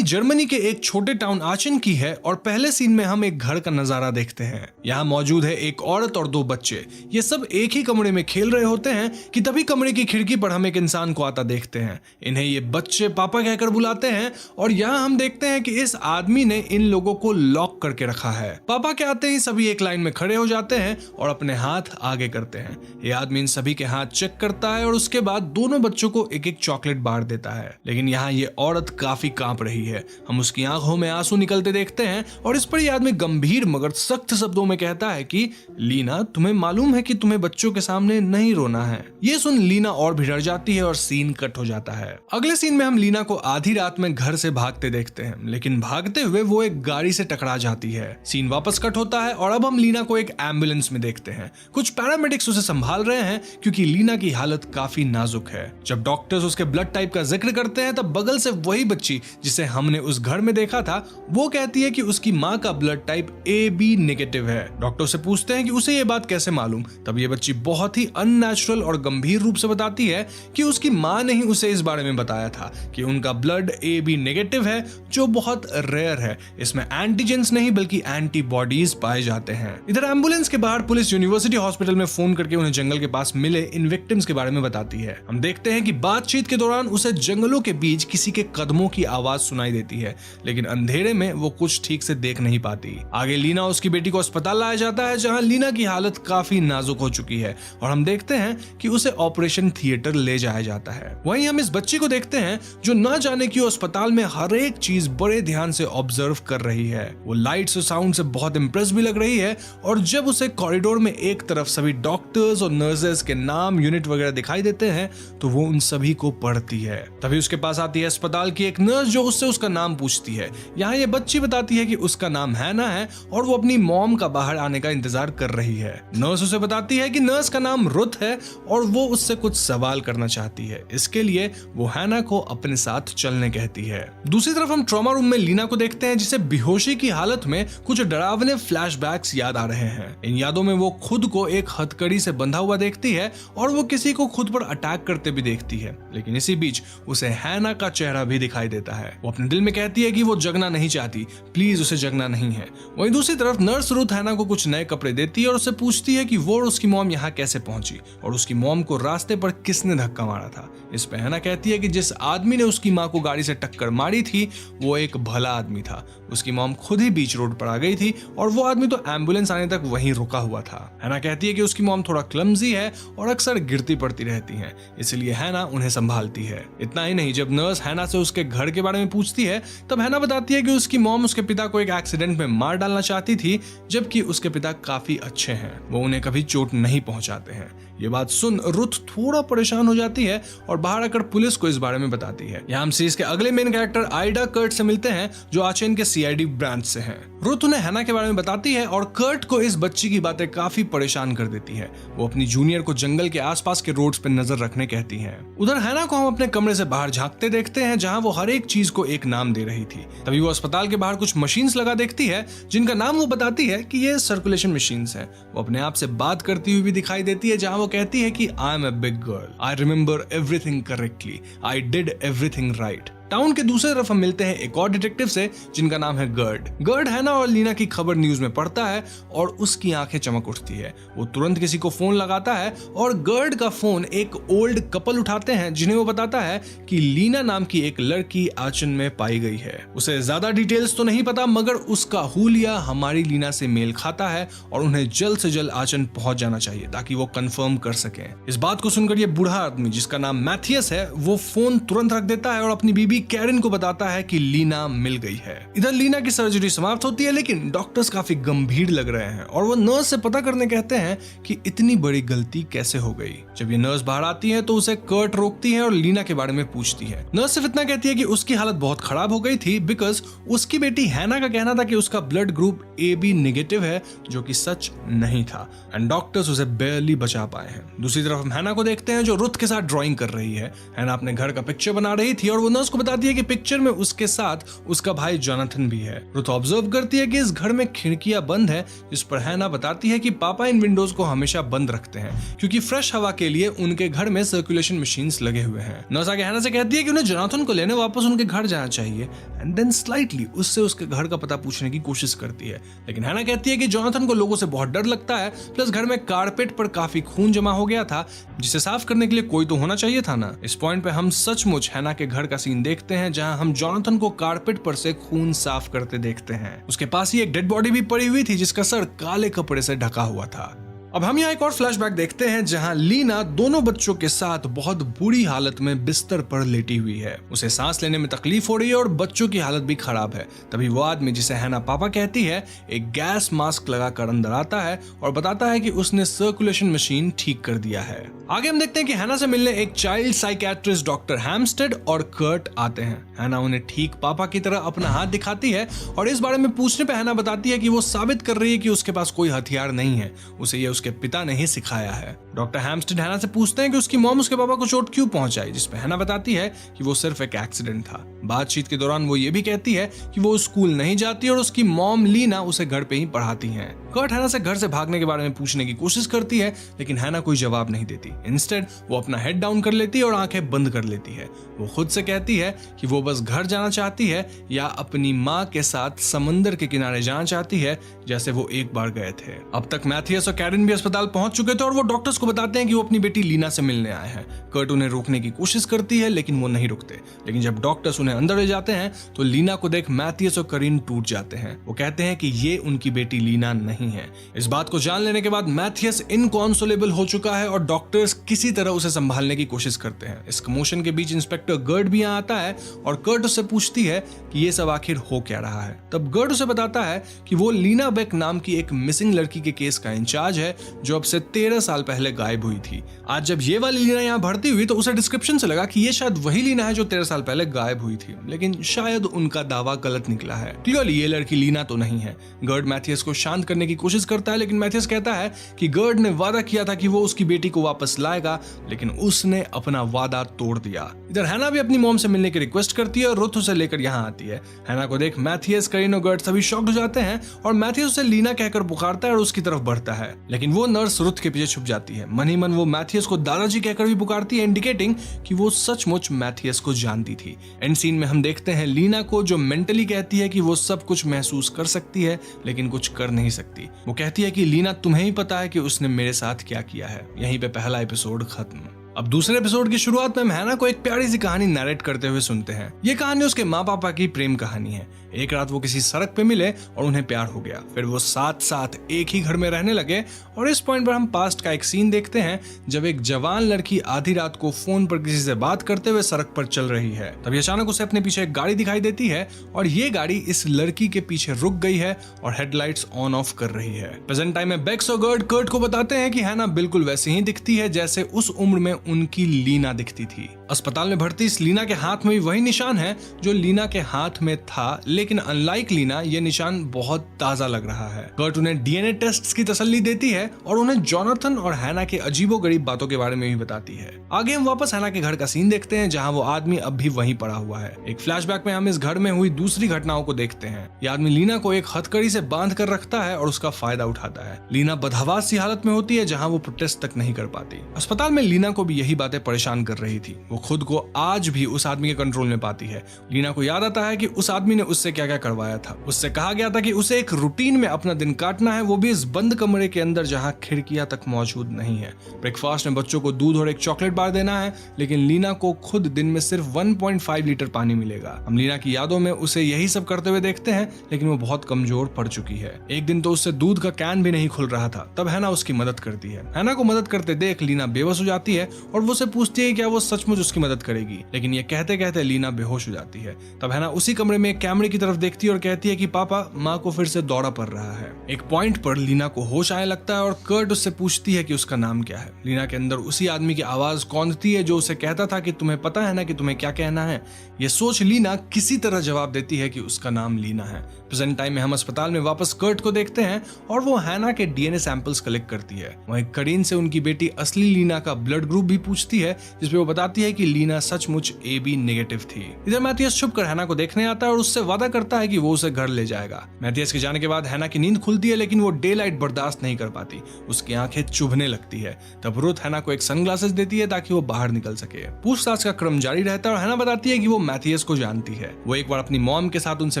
जर्मनी के एक छोटे टाउन आचन की है और पहले सीन में हम एक घर का नजारा देखते हैं। यहाँ मौजूद है एक औरत और 2 बच्चे। ये सब एक ही कमरे में खेल रहे होते हैं कि तभी कमरे की खिड़की पर हम एक इंसान को आता देखते हैं। इन्हें ये बच्चे पापा कहकर बुलाते हैं और यहाँ हम देखते हैं कि इस आदमी ने इन लोगों को लॉक करके रखा है। पापा के आते ही सभी एक लाइन में खड़े हो जाते हैं और अपने हाथ आगे करते हैं। ये आदमी इन सभी के हाथ चेक करता है और उसके बाद दोनों बच्चों को एक एक चॉकलेट बार देता है। लेकिन यहाँ ये औरत काफी कांप रही है। हम उसकी आंखों में आंसू निकलते देखते हैं और इस पर यह आदमी गंभीर मगर सख्त शब्दों में कहता है कि लीना, तुम्हें मालूम है कि तुम्हें बच्चों के सामने नहीं रोना है। ये सुन लीना और भी डर जाती है और सीन कट हो जाता है। अगले सीन में हम लीना को आधी रात में घर से भागते देखते हैं, लेकिन भागते हुए वो एक गाड़ी से टकरा जाती है। सीन वापस कट होता है और अब हम लीना को एक एम्बुलेंस में देखते हैं। कुछ पैरामेडिक्स उसे संभाल रहे हैं क्योंकि लीना की हालत काफी नाजुक है। जब डॉक्टर्स उसके ब्लड टाइप का जिक्र करते हैं तब बगल से वही बच्ची जिसे हमने उस घर में देखा था वो कहती है कि उसकी माँ का ब्लड टाइप AB नेगेटिव है। डॉक्टर से पूछते हैं कि उसे ये बात कैसे मालूम। तब ये बच्ची बहुत ही अननेचुरल और गंभीर रूप से बताती है कि उसकी माँ ने ही उसे इस बारे में बताया था कि उनका ब्लड AB नेगेटिव है, जो बहुत रेयर है। इसमें एंटीजेंस नहीं बल्कि एंटीबॉडीज पाए जाते हैं। इधर एम्बुलेंस के बाहर पुलिस यूनिवर्सिटी हॉस्पिटल में फोन करके उन्हें जंगल के पास मिले इन विक्टिम्स के बारे में बताती है। हम देखते हैं कि बातचीत के दौरान उसे जंगलों के बीच किसी के कदमों की आवाज सुनाई देती है, लेकिन अंधेरे में वो कुछ ठीक से देख नहीं पाती। आगे लीना उसकी बेटी को अस्पताल लाया जाता है जहां लीना की हालत काफी नाजुक हो चुकी है और हम देखते हैं कि उसे ऑपरेशन थिएटर ले जाया जाता है। वहीं हम इस बच्ची को देखते हैं जो न जाने क्यों अस्पताल में हर एक चीज बड़े ध्यान से ऑब्जर्व कर रही है। वो लाइट्स और साउंड से बहुत इंप्रेस भी लग रही है और जब उसे कॉरिडोर में एक तरफ सभी डॉक्टर्स और नर्सेस के नाम, यूनिट वगैरह दिखाई देते हैं तो वो उन सभी को पढ़ती है। तभी उसके पास आती है अस्पताल की एक नर्स जो उससे उसका नाम पूछती है। यहाँ ये बच्ची बताती है कि उसका नाम हैना है और वो अपनी मॉम का बाहर आने का इंतजार कर रही है। नर्स उसे बताती है कि नर्स का नाम रुथ है और वो उससे कुछ सवाल करना चाहती है। इसके लिए वो हैना को अपने साथ चलने कहती है। दूसरी तरफ हम ट्रॉमा रूम में लीना को देखते हैं जिसे बेहोशी की हालत में कुछ डरावने फ्लैशबैक्स याद आ रहे हैं। इन यादों में वो खुद को एक हथकड़ी से बंधा हुआ देखती है और वो किसी को खुद पर अटैक करते भी देखती है। लेकिन इसी बीच उसे हैना का चेहरा भी दिखाई देता है। वो अपने दिल में कहती है कि वो जगना नहीं चाहती, प्लीज उसे जगना नहीं है। वहीं दूसरी तरफ नर्स रुथ हैना को कुछ नए कपड़े देती है और उससे पूछती है कि वो और उसकी मॉम यहाँ कैसे पहुंची और उसकी मॉम को रास्ते पर किसने धक्का मारा था। इस पे हैना कहती है कि जिस आदमी ने उसकी माँ को गाड़ी से टक्कर मारी थी वो एक भला आदमी था। उसकी मॉम खुद ही बीच रोड पर आ गई थी और वो आदमी तो एम्बुलेंस आने तक वहीं रुका हुआ था। हैना कहती है कि उसकी मॉम थोड़ा क्लमजी है और अक्सर गिरती पड़ती रहती हैं, इसलिए हैना उन्हें संभालती है। इतना ही नहीं, जब नर्स हैना से उसके घर के बारे में पूछती है तब हैना बताती है कि उसकी मॉम उसके पिता को एक एक्सीडेंट में मार डालना चाहती थी, जबकि उसके पिता काफी अच्छे हैं, वो उन्हें कभी चोट नहीं पहुंचाते हैं। ये बात सुन रुथ थोड़ा परेशान हो जाती है और बाहर आकर पुलिस को इस बारे में बताती है। यहाँ हम सीरीज के अगले मेन कैरेक्टर आइडा कर्ट से मिलते हैं जो आचेन के CID ब्रांच से हैं। रुथ उन्हें हैना के बारे में बताती है और कर्ट को इस बच्ची की बातें काफी परेशान कर देती है। वो अपनी जूनियर को जंगल के आसपास के रोड्स पर नजर रखने कहती है। उधर हैना को हम अपने कमरे से बाहर झांकते देखते हैं जहां वो हर एक चीज को एक नाम दे रही थी। तभी वो अस्पताल के बाहर कुछ मशीन्स लगा देखती है जिनका नाम वो बताती है कि ये सर्कुलेशन मशीन्स हैं। वो अपने आप से बात करती हुई भी दिखाई देती है जहां वो कहती है कि I am a big girl, I remember everything correctly, I did everything right. Town के दूसरी तरफ हम मिलते हैं एक और डिटेक्टिव से जिनका नाम है गर्ड। गर्ड हैना और लीना की खबर न्यूज में पढ़ता है और उसकी आंखें चमक उठती है। वो तुरंत किसी को फोन लगाता है और गर्ड का फोन एक ओल्ड कपल उठाते हैं जिन्हें वो बताता है कि लीना नाम की एक लड़की आचन में पाई गई है। उसे ज्यादा डिटेल्स तो नहीं पता मगर उसका हुलिया हमारी लीना से मेल खाता है और उन्हें जल्द से जल्द आचन पहुंच जाना चाहिए ताकि वो कंफर्म कर सके। इस बात को सुनकर ये बूढ़ा आदमी जिसका नाम मैथियस है वो फोन तुरंत रख देता है और अपनी बीबी कैरिन को बताता है कि लीना मिल गई है। इधर लीना की सर्जरी समाप्त होती है लेकिन डॉक्टर्स काफी गंभीर लग रहे हैं और वो नर्स से पता करने कहते हैं कि इतनी बड़ी गलती कैसे हो गई। जब ये नर्स बाहर आती है तो उसे कर्ट रोकती है और लीना के बारे में पूछती है। नर्स सिर्फ इतना कहती है कि उसकी हालत बहुत खराब हो गई थी बिकॉज उसकी बेटी हैना का कहना था कि उसका ब्लड ग्रुप AB नेगेटिव है, जो कि सच नहीं था एंड डॉक्टर्स उसे बेयरली बचा पाए हैं। दूसरी तरफ हम हैना को देखते हैं जो रुथ के साथ ड्राइंग कर रही है। हैना अपने घर का पिक्चर बना रही थी और वो नर्स को बताती है कि पिक्चर में उसके साथ उसका भाई जोनाथन भी है। रुथ ऑब्जर्व करती है कि इस घर में खिड़कियां बंद है, जिस पर हैना बताती है कि पापा इन विंडोज को हमेशा बंद रखते हैं क्योंकि फ्रेश हवा के लिए उनके घर में सर्कुलेशन मशीन्स लगे हुए हैं। नर्स आगे हैना से कहती है कि उन्हें जोनाथन को लेने वापस उनके घर जाना चाहिए एंड देन स्लाइटली उससे उसके घर का पता पूछने की कोशिश करती है, लेकिन हैना कहती है कि जोनाथन को लोगों से बहुत डर लगता है, प्लस घर में कारपेट पर काफी खून जमा हो गया था जिसे साफ करने के लिए कोई तो होना चाहिए था ना। इस पॉइंट पे हम सचमुच हैना के घर का सीन देखते हैं जहां हम जोनाथन को कारपेट पर से खून साफ करते देखते हैं। उसके पास ही एक डेड बॉडी भी पड़ी हुई थी जिसका सर काले कपड़े से ढका हुआ था। अब हम यहाँ एक और फ्लैशबैक देखते हैं जहां लीना दोनों बच्चों के साथ बहुत बुरी हालत में बिस्तर पर लेटी हुई है। उसे सांस लेने में तकलीफ हो रही है और बच्चों की हालत भी खराब है। तभी वो आदमी जिसे हैना पापा कहती है एक गैस मास्क लगाकर अंदर आता है और बताता है कि उसने सर्कुलेशन मशीन ठीक कर दिया है। आगे हम देखते हैं कि हैना से मिलने एक चाइल्ड साइकियाट्रिस्ट डॉक्टर हैम्स्टेड और कर्ट आते हैं। हैना उन्हें ठीक पापा की तरह अपना हाथ दिखाती है और इस बारे में पूछने पे हैना बताती है कि वो साबित कर रही है कि उसके पास कोई हथियार नहीं है, उसे ये उसके पिता ने ही सिखाया है। डॉक्टर हैम्स्टेड हैना से पूछते हैं कि उसकी मॉम उसके पापा को चोट क्यों पहुंचाई, जिसपे हैना बताती है कि वो सिर्फ एक एक्सीडेंट था। बातचीत के दौरान वो ये भी कहती है कि वो स्कूल नहीं जाती और उसकी मॉम लीना उसे घर पे ही पढ़ाती हैं। कर्ट हैना से घर से भागने के बारे में पूछने की कोशिश करती है, लेकिन हैना कोई जवाब नहीं देती। इंस्टेड वो अपना हेड डाउन कर लेती है और आंखें बंद कर लेती है। वो खुद से कहती है कि वो बस घर जाना चाहती है या अपनी माँ के साथ समंदर के किनारे जाना चाहती है जैसे वो एक बार गए थे। अब तक मैथियस और कैरन भी अस्पताल पहुंच चुके थे और वो डॉक्टर्स को बताते हैं कि वो अपनी बेटी लीना से मिलने आए हैं। कर्ट उन्हें रोकने की कोशिश करती है लेकिन वो नहीं रुकते। लेकिन जब डॉक्टर्स उन्हें अंदर ले जाते हैं तो लीना को देख मैथियस और करीन टूट जाते हैं। वो कहते हैं कि ये उनकी बेटी लीना नहीं है। इस बात को जान लेने के बाद मैथियस इनकॉन्सोलेबल हो चुका है और डॉक्टर्स किसी तरह उसे संभालने की कोशिश करते हैं। इस कमोशन के बीच इंस्पेक्टर गर्ड भी यहाँ आता है और कर्ट उससे पूछती है कि ये सब आखिर हो क्या रहा है। तब गर्ड उसे बताता है कि वो लीना बेक नाम की एक मिसिंग लड़की के केस का इंचार्ज है जो अब से 13 साल पहले गायब हुई थी। आज जब ये वाली लीना यहाँ भर्ती हुई तो उसे डिस्क्रिप्शन से लगा कि ये शायद वही लीना है जो 13 साल पहले गायब हुई थी, लेकिन शायद उनका दावा गलत निकला है। क्लियरली ये लड़की लीना तो नहीं है। गर्ड मैथियस को शांत करने की कोशिश करता है, लेकिन मैथियस कहता है कि गर्ड ने वादा किया था कि वो उसकी बेटी को वापस लाएगा, लेकिन उसने अपना वादा तोड़ दिया। इधर हैना भी अपनी मॉम से मिलने की रिक्वेस्ट करती है और रुथ उसे लेकर यहाँ आती है। हैना को देख मैथियस, करीन और गर्ड सभी शॉक्ड हो जाते हैं और मैथियस उसे लीना कहकर पुकारता है और उसकी तरफ बढ़ता है, लेकिन वो नर्स रुथ के पीछे छुप जाती है। मन ही मन वो मैथियस को दादाजी कहकर भी पुकारती है, इंडिकेटिंग कि वो सचमुच मैथियस को जानती थी। एंड सीन में हम देखते हैं लीना को जो मेंटली कहती है कि वो सब कुछ महसूस कर सकती है लेकिन कुछ कर नहीं सकती। वो कहती है कि लीना तुम्हें ही पता है कि उसने मेरे साथ क्या किया है। यहीं पे पहला एपिसोड खत्म। अब दूसरे एपिसोड की शुरुआत में हम हैना को एक प्यारी सी कहानी नरेट करते हुए सुनते हैं। ये कहानी उसके माँ पापा की प्रेम कहानी है। एक रात वो किसी सड़क पे मिले और उन्हें प्यार हो गया। फिर वो साथ साथ एक ही घर में रहने लगे और इस पॉइंट पर हम पास्ट का एक सीन देखते हैं जब एक जवान लड़की आधी रात को फोन पर किसी से बात करते हुए सड़क पर चल रही है। तभी अचानक उसे अपने पीछे एक गाड़ी दिखाई देती है और ये गाड़ी इस लड़की के पीछे रुक गई है और हेडलाइट्स ऑन ऑफ कर रही है। प्रेजेंट टाइम में बेक्स और गर्ड कर्ट को बताते हैं कि हैना बिल्कुल वैसे ही दिखती है जैसे उस उम्र में उनकी लीना दिखती थी। अस्पताल में भर्ती इस लीना के हाथ में भी वही निशान है जो लीना के हाथ में था, लेकिन अनलाइक लीना ये निशान बहुत ताजा लग रहा है। कर्ट उन्हें डीएनए टेस्ट्स की तसल्ली देती है और उन्हें जोनाथन और हैना के अजीबोगरीब बातों के बारे में भी बताती है। आगे हम वापस हैना के घर का सीन देखते हैं जहां वो आदमी अब भी वहीं पड़ा हुआ है। एक फ्लैशबैक में हम इस घर में हुई दूसरी घटनाओं को देखते हैं। ये आदमी लीना को एक हथकड़ी से बांध कर रखता है और उसका फायदा उठाता है। लीना बदहवास सी हालत में होती है जहां वो प्रोटेस्ट तक नहीं कर पाती। अस्पताल में लीना को भी यही बातें परेशान कर रही थी। वो खुद को आज भी उस आदमी के कंट्रोल में पाती है। लीना को याद आता है कि उस आदमी ने उससे क्या क्या करवाया था। उससे कहा गया था कि उसे एक रूटीन में अपना दिन काटना है, वो भी इस बंद कमरे के अंदर जहां खिड़कियां तक मौजूद नहीं है। ब्रेकफास्ट में बच्चों को दूध और एक चॉकलेट बार देना है, लेकिन लीना को खुद दिन में सिर्फ 1.5 लीटर पानी मिलेगा। हम लीना की यादों में उसे यही सब करते हुए देखते हैं, लेकिन वो बहुत कमजोर पड़ चुकी है। एक दिन तो उससे दूध का कैन भी नहीं खुल रहा था। तब हैना उसकी मदद करती है। हैना को मदद करते देख लीना बेबस हो जाती है और वो उसे पूछती है क्या वो सचमुच उसकी मदद करेगी, लेकिन ये कहते कहते लीना बेहोश हो जाती है। तब हैना उसी कमरे में एक कैमरे की तरफ देखती है और कहती है कि पापा, माँ को फिर से दौरा पड़ रहा है। एक पॉइंट पर लीना को होश आने लगता है और कर्ट उससे पूछती है कि उसका नाम क्या है। लीना के अंदर उसी आदमी की आवाज कौंधती है जो उसे कहता था कि तुम्हें पता है ना कि तुम्हें क्या कहना है। ये सोच लीना किसी तरह जवाब देती है कि उसका नाम लीना है। प्रेजेंट टाइम में हम अस्पताल में वापस कर्ट को देखते हैं और वो हैना के डीएनए सैंपल्स कलेक्ट करती है। वहीं करीन से उनकी बेटी असली लीना का ब्लड ग्रुप भी पूछती है, जिसपे वो बताती है कि लीना सचमुच AB नेगेटिव थी। इधर मैथियस छुप कर हैना को देखने आता है और उससे वादा करता है कि वो उसे घर ले जाएगा। मैथियस के जाने के बाद हैना की नींद खुलती है, लेकिन वो डे लाइट बर्दाश्त नहीं कर पाती। उसकी आंखें चुभने लगती है। तब रुथ हैना को एक सनग्लासेस देती है ताकि वो बाहर निकल सके। पूछताछ का क्रम जारी रहता है और हैना बताती है कि वो मैथियस को जानती है। वो एक बार अपनी मॉम के साथ उनसे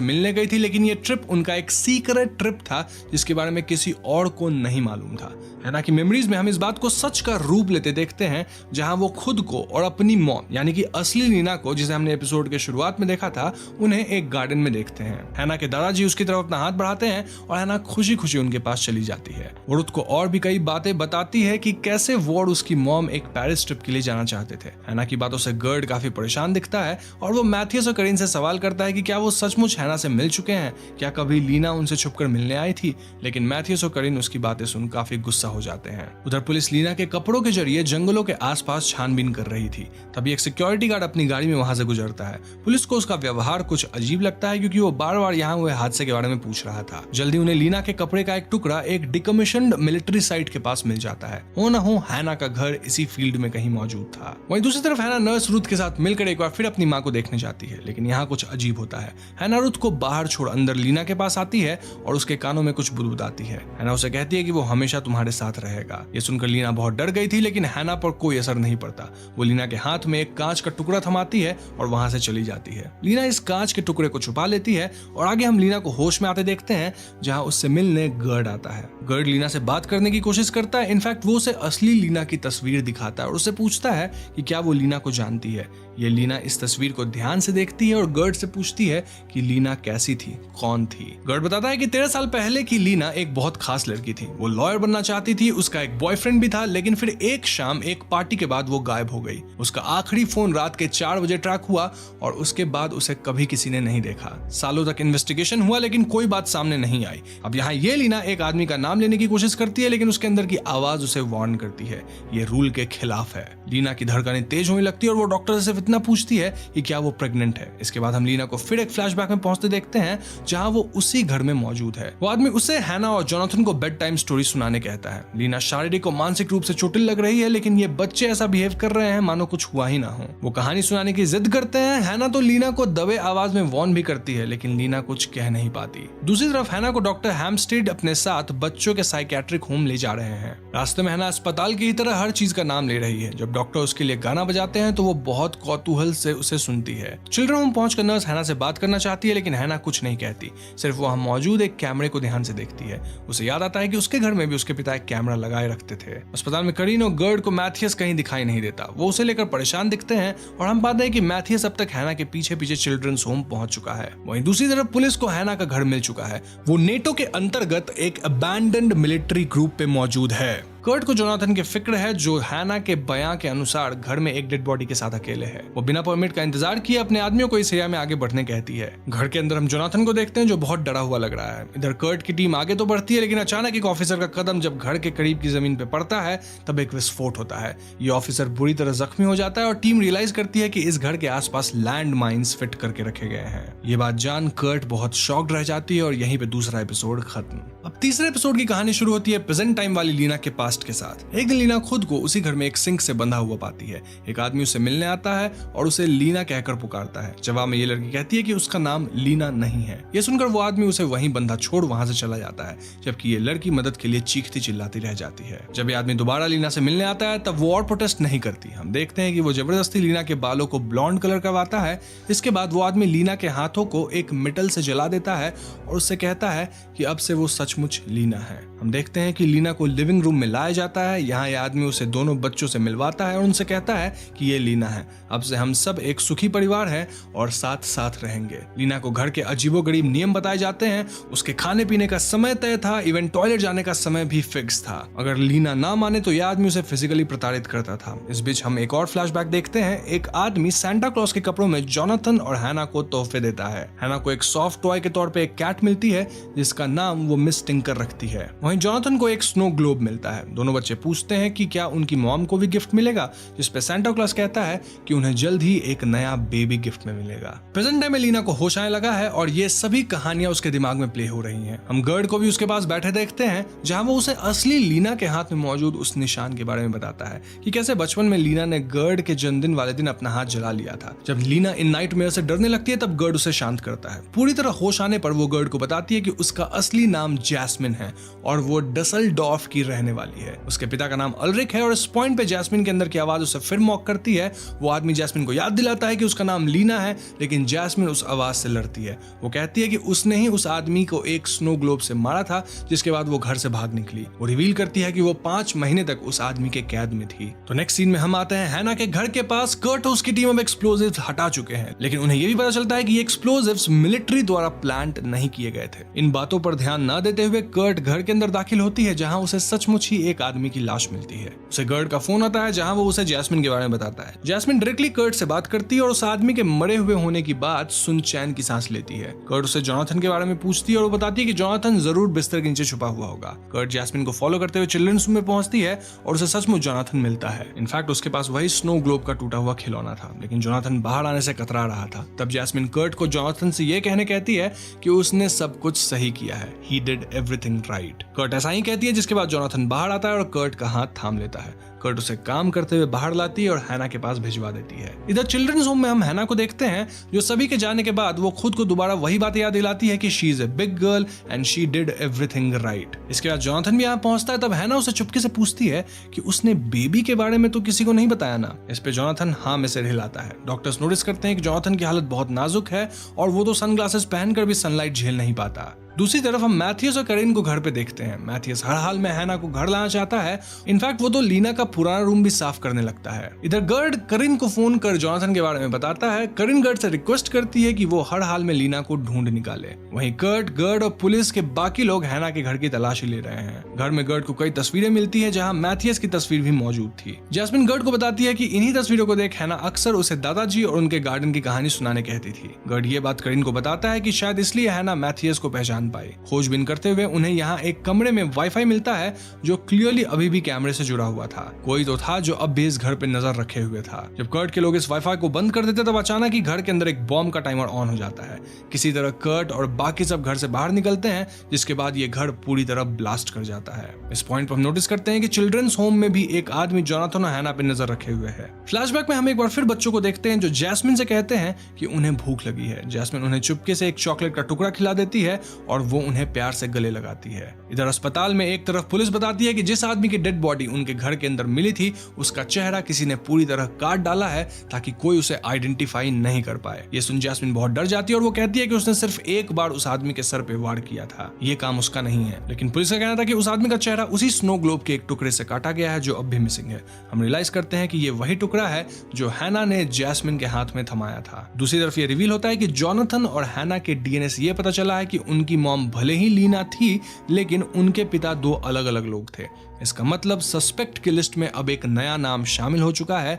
मिलने गई थी, लेकिन ये ट्रिप उनका एक सीक्रेट ट्रिप था जिसके बारे में किसी और को नहीं मालूम था। हैना की मेमोरीज में हम इस बात को सच का रूप लेते देखते हैं, जहां वो खुद को और अपनी मॉम यानी कि असली लीना को, जिसे हमने एपिसोड के शुरुआत में देखा था, उन्हें एक गार्डन में देखते हैं। हैना के दादाजी उसकी तरफ अपना हाथ बढ़ाते हैं और हैना खुशी खुशी उनके पास चली जाती है। वो रुथ को और भी कई बातें बताती है कि कैसे वो और उसकी मॉम एक पेरिस ट्रिप के लिए जाना चाहते थे। हैना की बातों से गर्ड काफी परेशान दिखता है और वो मैथियस और करीन से सवाल करता है कि क्या वो सचमुच हैना से मिल चुके हैं, क्या कभी लीना उनसे छुपकर मिलने आई थी। लेकिन मैथियस और करीन उसकी बातें सुन काफी गुस्सा हो जाते हैं। उधर पुलिस लीना के कपड़ों के जरिए जंगलों के आसपास छानबीन कर रही थी। तभी एक सिक्योरिटी गार्ड अपनी गाड़ी में वहां से गुजरता है। पुलिस को उसका व्यवहार कुछ अजीब लगता है, क्योंकि वो बार बार यहाँ हुए हादसे के बारे में पूछ रहा था। जल्दी उन्हें लीना के कपड़े का एक टुकड़ा एक डिकमीशन्ड मिलिट्री साइट के पास मिल जाता है। हो न हो हैना का घर इसी फील्ड में कहीं मौजूद था। वहीं दूसरी तरफ हैना नर्स रुथ के साथ मिलकर एक बार फिर अपनी माँ को देखने जाती है, लेकिन यहाँ कुछ अजीब होता है। हैना रुथ को बाहर छोड़ अंदर लीना के पास आती है और उसके कानों में कुछ बुदबुदाती है। हैना उसे कहती है कि वो हमेशा तुम्हारे साथ रहेगा। ये सुनकर लीना बहुत डर गई थी, लेकिन हैना पर कोई असर नहीं पड़ता। वो लीना के हाथ में एक कांच का टुकड़ा थमाती है और वहां से चली जाती है। लीना इस कांच के टुकड़े को छुपा लेती है और आगे हम लीना को होश में आते देखते हैं, जहां उससे मिलने गर्ड आता है। गर्ड लीना से बात करने की कोशिश करता है। इनफैक्ट वो उसे असली लीना की तस्वीर दिखाता है और उससे पूछता है कि क्या वो लीना को जानती है। ये लीना इस तस्वीर को ध्यान से देखती है और गर्ड से पूछती है कि लीना कैसी थी, कौन थी। गर्ड बताता है कि 13 साल पहले की लीना एक बहुत खास लड़की थी। वो लॉयर बनना चाहती थी, उसका एक बॉयफ्रेंड भी था, लेकिन फिर एक शाम एक पार्टी के बाद वो गायब हो गई। उसका आखिरी फोन रात के 4 बजे ट्रैक हुआ और उसके बाद उसे कभी किसी ने नहीं देखा। सालों तक इन्वेस्टिगेशन हुआ, लेकिन कोई बात सामने नहीं आई। अब यहाँ ये लीना एक आदमी का नाम लेने की कोशिश करती है, लेकिन उसके अंदर की आवाज उसे वार्न करती है, ये रूल के खिलाफ है। लीना की धड़कनें तेज होने लगती है और वो डॉक्टर से इतना पूछती है कि क्या वो प्रेग्नेंट है। इसके बाद हम लीना को फिर एक फ्लैशबैक में पहुंचते देखते हैं, जहां वो उसी घर में मौजूद है। वो आदमी उसे हैना और जोनाथन को बेड टाइम स्टोरी सुनाने कहता है। लीना शारीरिक और मानसिक रूप से चोटिल लग रही है, लेकिन ये बच्चे ऐसा बिहेव कर रहे हैं मानो कुछ हुआ ही ना हो। वो कहानी सुनाने की जिद करते हैं। हैना तो लीना को दबे आवाज में वार्न भी करती है, लेकिन लीना कुछ कह नहीं पाती। दूसरी तरफ हैना को डॉक्टर हैम्स्टेड अपने साथ बच्चों के साइकेट्रिक होम ले जा रहे हैं। रास्ते में हैना अस्पताल की तरह हर चीज का नाम ले रही है। जब डॉक्टर उसके लिए गाना बजाते हैं तो वो बहुत कौतूहल से उसे सुनती है। चिल्ड्रन होम पहुंचकर नर्स हैना से बात करना चाहती है, लेकिन हैना कुछ नहीं कहती, सिर्फ वहां मौजूद एक कैमरे को ध्यान से देखती है। उसे याद आता है कि उसके घर में भी उसके पिता एक कैमरा लगाए रखते थे। अस्पताल में करीन और गर्ड को मैथियस कहीं दिखाई नहीं देता। वो उसे लेकर परेशान दिखते हैं और हम पाते हैं कि मैथियस अब तक हैना के पीछे पीछे चिल्ड्रंस होम पहुंच चुका है। वहीं दूसरी तरफ पुलिस को हैना का घर मिल चुका है। वो नेटो के अंतर्गत एक अबैंडन्ड मिलिट्री ग्रुप पे मौजूद है। कर्ट को जोनाथन की फिक्र है, जो हैना के बयां के अनुसार घर में एक डेड बॉडी के साथ अकेले है। वो बिना परमिट का इंतजार किए अपने आदमियों को इस एरिया में आगे बढ़ने कहती है। घर के अंदर हम जोनाथन को देखते हैं, जो बहुत डरा हुआ लग रहा है। इधर कर्ट की टीम आगे तो बढ़ती है, लेकिन अचानक एक ऑफिसर का कदम जब घर के करीब की जमीन पे पड़ता है, तब एक विस्फोट होता है। ये ऑफिसर बुरी तरह जख्मी हो जाता है और टीम रियलाइज करती है कि इस घर के आसपास लैंड माइंस फिट करके रखे गए हैं। ये बात जान कर्ट बहुत शॉक्ड रह जाती है और यहीं पे दूसरा एपिसोड खत्म। अब तीसरे एपिसोड की कहानी शुरू होती है प्रेजेंट टाइम वाली लीना के पास्ट के साथ। एक दिन लीना खुद को उसी घर में एक सिंक से बंधा हुआ पाती है। एक आदमी उसे मिलने आता है और उसे लीना कहकर पुकारता है। जवाब में ये लड़की कहती है कि उसका नाम लीना नहीं है। ये सुनकर वो आदमी उसे वहीं बंधा छोड़ वहां से चला जाता है, जबकि ये लड़की मदद के लिए चीखती चिल्लाती रह जाती है। जब ये आदमी दोबारा लीना से मिलने आता है, तब वो और प्रोटेस्ट नहीं करती। हम देखते हैं कि वो जबरदस्ती लीना के बालों को ब्लॉन्ड कलर करवाता है। इसके बाद वो आदमी लीना के हाथों को एक मेटल से जला देता है और उससे कहता है कि अब से वो सचमुच लीना है। हम देखते हैं कि लीना को लिविंग रूम में लाया जाता है। यहाँ ये आदमी उसे दोनों बच्चों से मिलवाता है और उनसे कहता है कि ये लीना है, अब से हम सब एक सुखी परिवार है और साथ साथ रहेंगे। लीना को घर के अजीबोगरीब नियम बताए जाते हैं। उसके खाने पीने का समय तय था, इवन टॉयलेट जाने का समय भी फिक्स था। अगर लीना ना माने तो यह आदमी उसे फिजिकली प्रताड़ित करता था। इस बीच हम एक और फ्लैशबैक देखते हैं। एक आदमी सांता क्लॉज के कपड़ों में जोनाथन और हैना को तोहफे देता है। हैना को एक सॉफ्ट टॉय के तौर पे एक कैट मिलती है जिसका नाम वो मिस टिंकर रखती है। वहीं जोनाथन को एक स्नो ग्लोब मिलता है। दोनों बच्चे पूछते हैं कि क्या उनकी मॉम को भी गिफ्ट मिलेगा, जिस पे सांता क्लॉज कहता है कि उन्हें जल्द ही एक नया बेबी गिफ्ट में मिलेगा। प्रेजेंट टाइम में लीना को होश आने लगा है और ये सभी कहानियां उसके दिमाग में प्ले हो रही हैं। हम गर्ड को भी उसके पास बैठे देखते हैं, जहां वो उसे असली लीना के हाथ में मौजूद उस निशान के बारे में बताता है कि कैसे बचपन में लीना ने गर्ड के जन्मदिन वाले दिन अपना हाथ जला लिया था। जब लीना इन नाइटमेयर से डरने लगती है तब गर्ड उसे शांत करता है। पूरी तरह होश आने पर वो गर्ड को बताती है कि उसका असली नाम जैस्मिन है और वो डसलडॉर्फ की रहने वाली है। उसके पिता का नाम अल्रिक है और इस पॉइंट पे जैस्मिन के अंदर की आवाज उसे फिर मॉक करती है। वो आदमी जैस्मिन को याद दिलाता है कि उसका नाम लीना है, लेकिन जैस्मिन उस आवाज से लड़ती है। वो कहती है कि उसने ही उस आदमी को एक स्नो ग्लोब से मारा था, जिसके बाद वो घर से भाग निकली। वो रिवील करती है कि वो 5 महीने तक उस आदमी के कैद में थी। तो नेक्स्ट सीन में हम आते हैं हैना के घर के पास। कर्ट और उसकी टीम अब एक्सप्लोजिव्स हटा चुके हैं, लेकिन उन्हें यह भी पता चलता है कि ये एक्सप्लोजिव्स मिलिट्री द्वारा प्लांट नहीं किए गए थे। इन बातों पर ध्यान न देते हुए कर्ट घर के अंदर दाखिल होती है, जहां उसे सचमुच ही एक आदमी की लाश मिलती है। उसे कर्ट का फोन आता है, जहां वो उसे जैस्मिन के बारे में बताता है। जैस्मिन डायरेक्टली कर्ट से बात करती है और उस आदमी के मरे हुए होने की बात सुन चैन की सांस लेती है। कर्ट उसे जोनाथन के बारे में पूछती है और वो बताती है कि जोनाथन जरूर बिस्तर के नीचे छुपा हुआ होगा। कर्ट जैस्मिन को फॉलो करते हुए चिल्ड्रंस रूम में पहुंचती है और उसे सचमुच जोनाथन मिलता है। इनफैक्ट उसके पास वही स्नो ग्लोब का टूटा हुआ खिलौना था, लेकिन जोनाथन बाहर आने से कतरा रहा था। तब जैस्मिन कर्ट को जोनाथन से यह कहने कहती है कि उसने सब कुछ सही किया है, he did everything right। Kurt ऐसा ही कहती है, जिसके बाद जोनाथन बाहर आता है और कर्ट का हाथ थाम लेता है। कर्ट उसे काम करते हुए बाहर लाती है और हैना के पास भिजवा देती है। इधर चिल्ड्रंस होम में हम हैना को देखते हैं, जो सभी के जाने के बाद वो खुद को दोबारा वही बात याद दिलाती है कि she is a big girl and she did everything right. इसके बाद जोनाथन भी यहाँ पहुंचता है। तब हैना उसे चुपके से पूछती है कि उसने बेबी के बारे में तो किसी को नहीं बताया ना। इस पे जोनाथन हाँ में सिर हिलाता है। डॉक्टर्स नोटिस करते हैं कि जोनाथन की हालत बहुत नाजुक है और वो तो सनग्लासेस पहनकर भी सनलाइट झेल नहीं पाता। दूसरी तरफ हम मैथियस और करीन को घर पे देखते हैं। मैथियस हर हाल में हैना को घर लाना चाहता है। इनफैक्ट वो तो लीना का पुराना रूम भी साफ करने लगता है। इधर गर्ड करीन को फोन कर जोनाथन के बारे में बताता है। करीन गर्ड से रिक्वेस्ट करती है कि वो हर हाल में लीना को ढूंढ निकाले। वहीं गर्ड और पुलिस के बाकी लोग हैना के घर की तलाशी ले रहे हैं। घर में गर्ड को कई तस्वीरें मिलती है, जहाँ मैथियस की तस्वीर भी मौजूद थी। जैस्मिन गर्ड को बताती है कि इन्हीं तस्वीरों को देख हैना अक्सर उसे दादाजी और उनके गार्डन की कहानी सुनाने कहती थी। गर्ड ये बात करीन को बताता है कि शायद इसलिए हैना मैथियस को पहचान पाई। खोजबीन करते हुए उन्हें यहाँ एक कमरे में वाईफाई मिलता है, जो क्लियरली अभी भी कैमरे से जुड़ा हुआ था। कोई तो था जो अब भी इस घर पे नजर रखे हुए था। जब कर्ट के लोग इस वाईफाई को बंद कर देते तब अचानक ही घर के अंदर एक बॉम्ब का टाइमर ऑन हो जाता है। किसी तरह कर्ट और बाकी सब घर से बाहर निकलते हैं, जिसके बाद ये घर पूरी तरह ब्लास्ट कर जाता है। इस पॉइंट पर हम नोटिस करते हैं कि चिल्ड्रंस होम में भी एक आदमी जोनाथन और हैना पे नजर रखे हुए है। फ्लैशबैक में हम एक बार फिर बच्चों को देखते हैं, जो जैस्मिन से कहते हैं कि उन्हें भूख लगी है। जैस्मिन उन्हें चुपके से एक चॉकलेट का टुकड़ा खिला देती है और वो उन्हें प्यार से गले लगाती है। इधर अस्पताल में एक तरफ पुलिस बताती है कि जिस आदमी की डेड बॉडी उनके घर के अंदर मिली थी, उसका चेहरा किसी ने पूरी तरह काट डाला है ताकि कोई उसे आइडेंटिफाई नहीं कर पाए। ये सुन जैस्मिन बहुत डर जाती है और वो कहती है कि उसने सिर्फ एक बार उस आदमी के सर पे वार किया था, ये काम उसका नहीं है। लेकिन पुलिस का कहना था कि उस आदमी का चेहरा उसी स्नो ग्लोब के एक टुकड़े से काटा गया है, जो अब भी मिसिंग है। हम रियलाइज करते हैं कि ये वही टुकड़ा है जो हैना ने जैस्मिन के हाथ में थमाया था। दूसरी तरफ ये रिवील होता है कि जोनाथन और हैना के डीएनए से ये पता चला है कि उनकी मॉम भले ही लीना थी, लेकिन उनके पिता 2 अलग अलग लोग थे। इसका मतलब सस्पेक्ट की लिस्ट में अब एक नया नाम शामिल हो चुका है,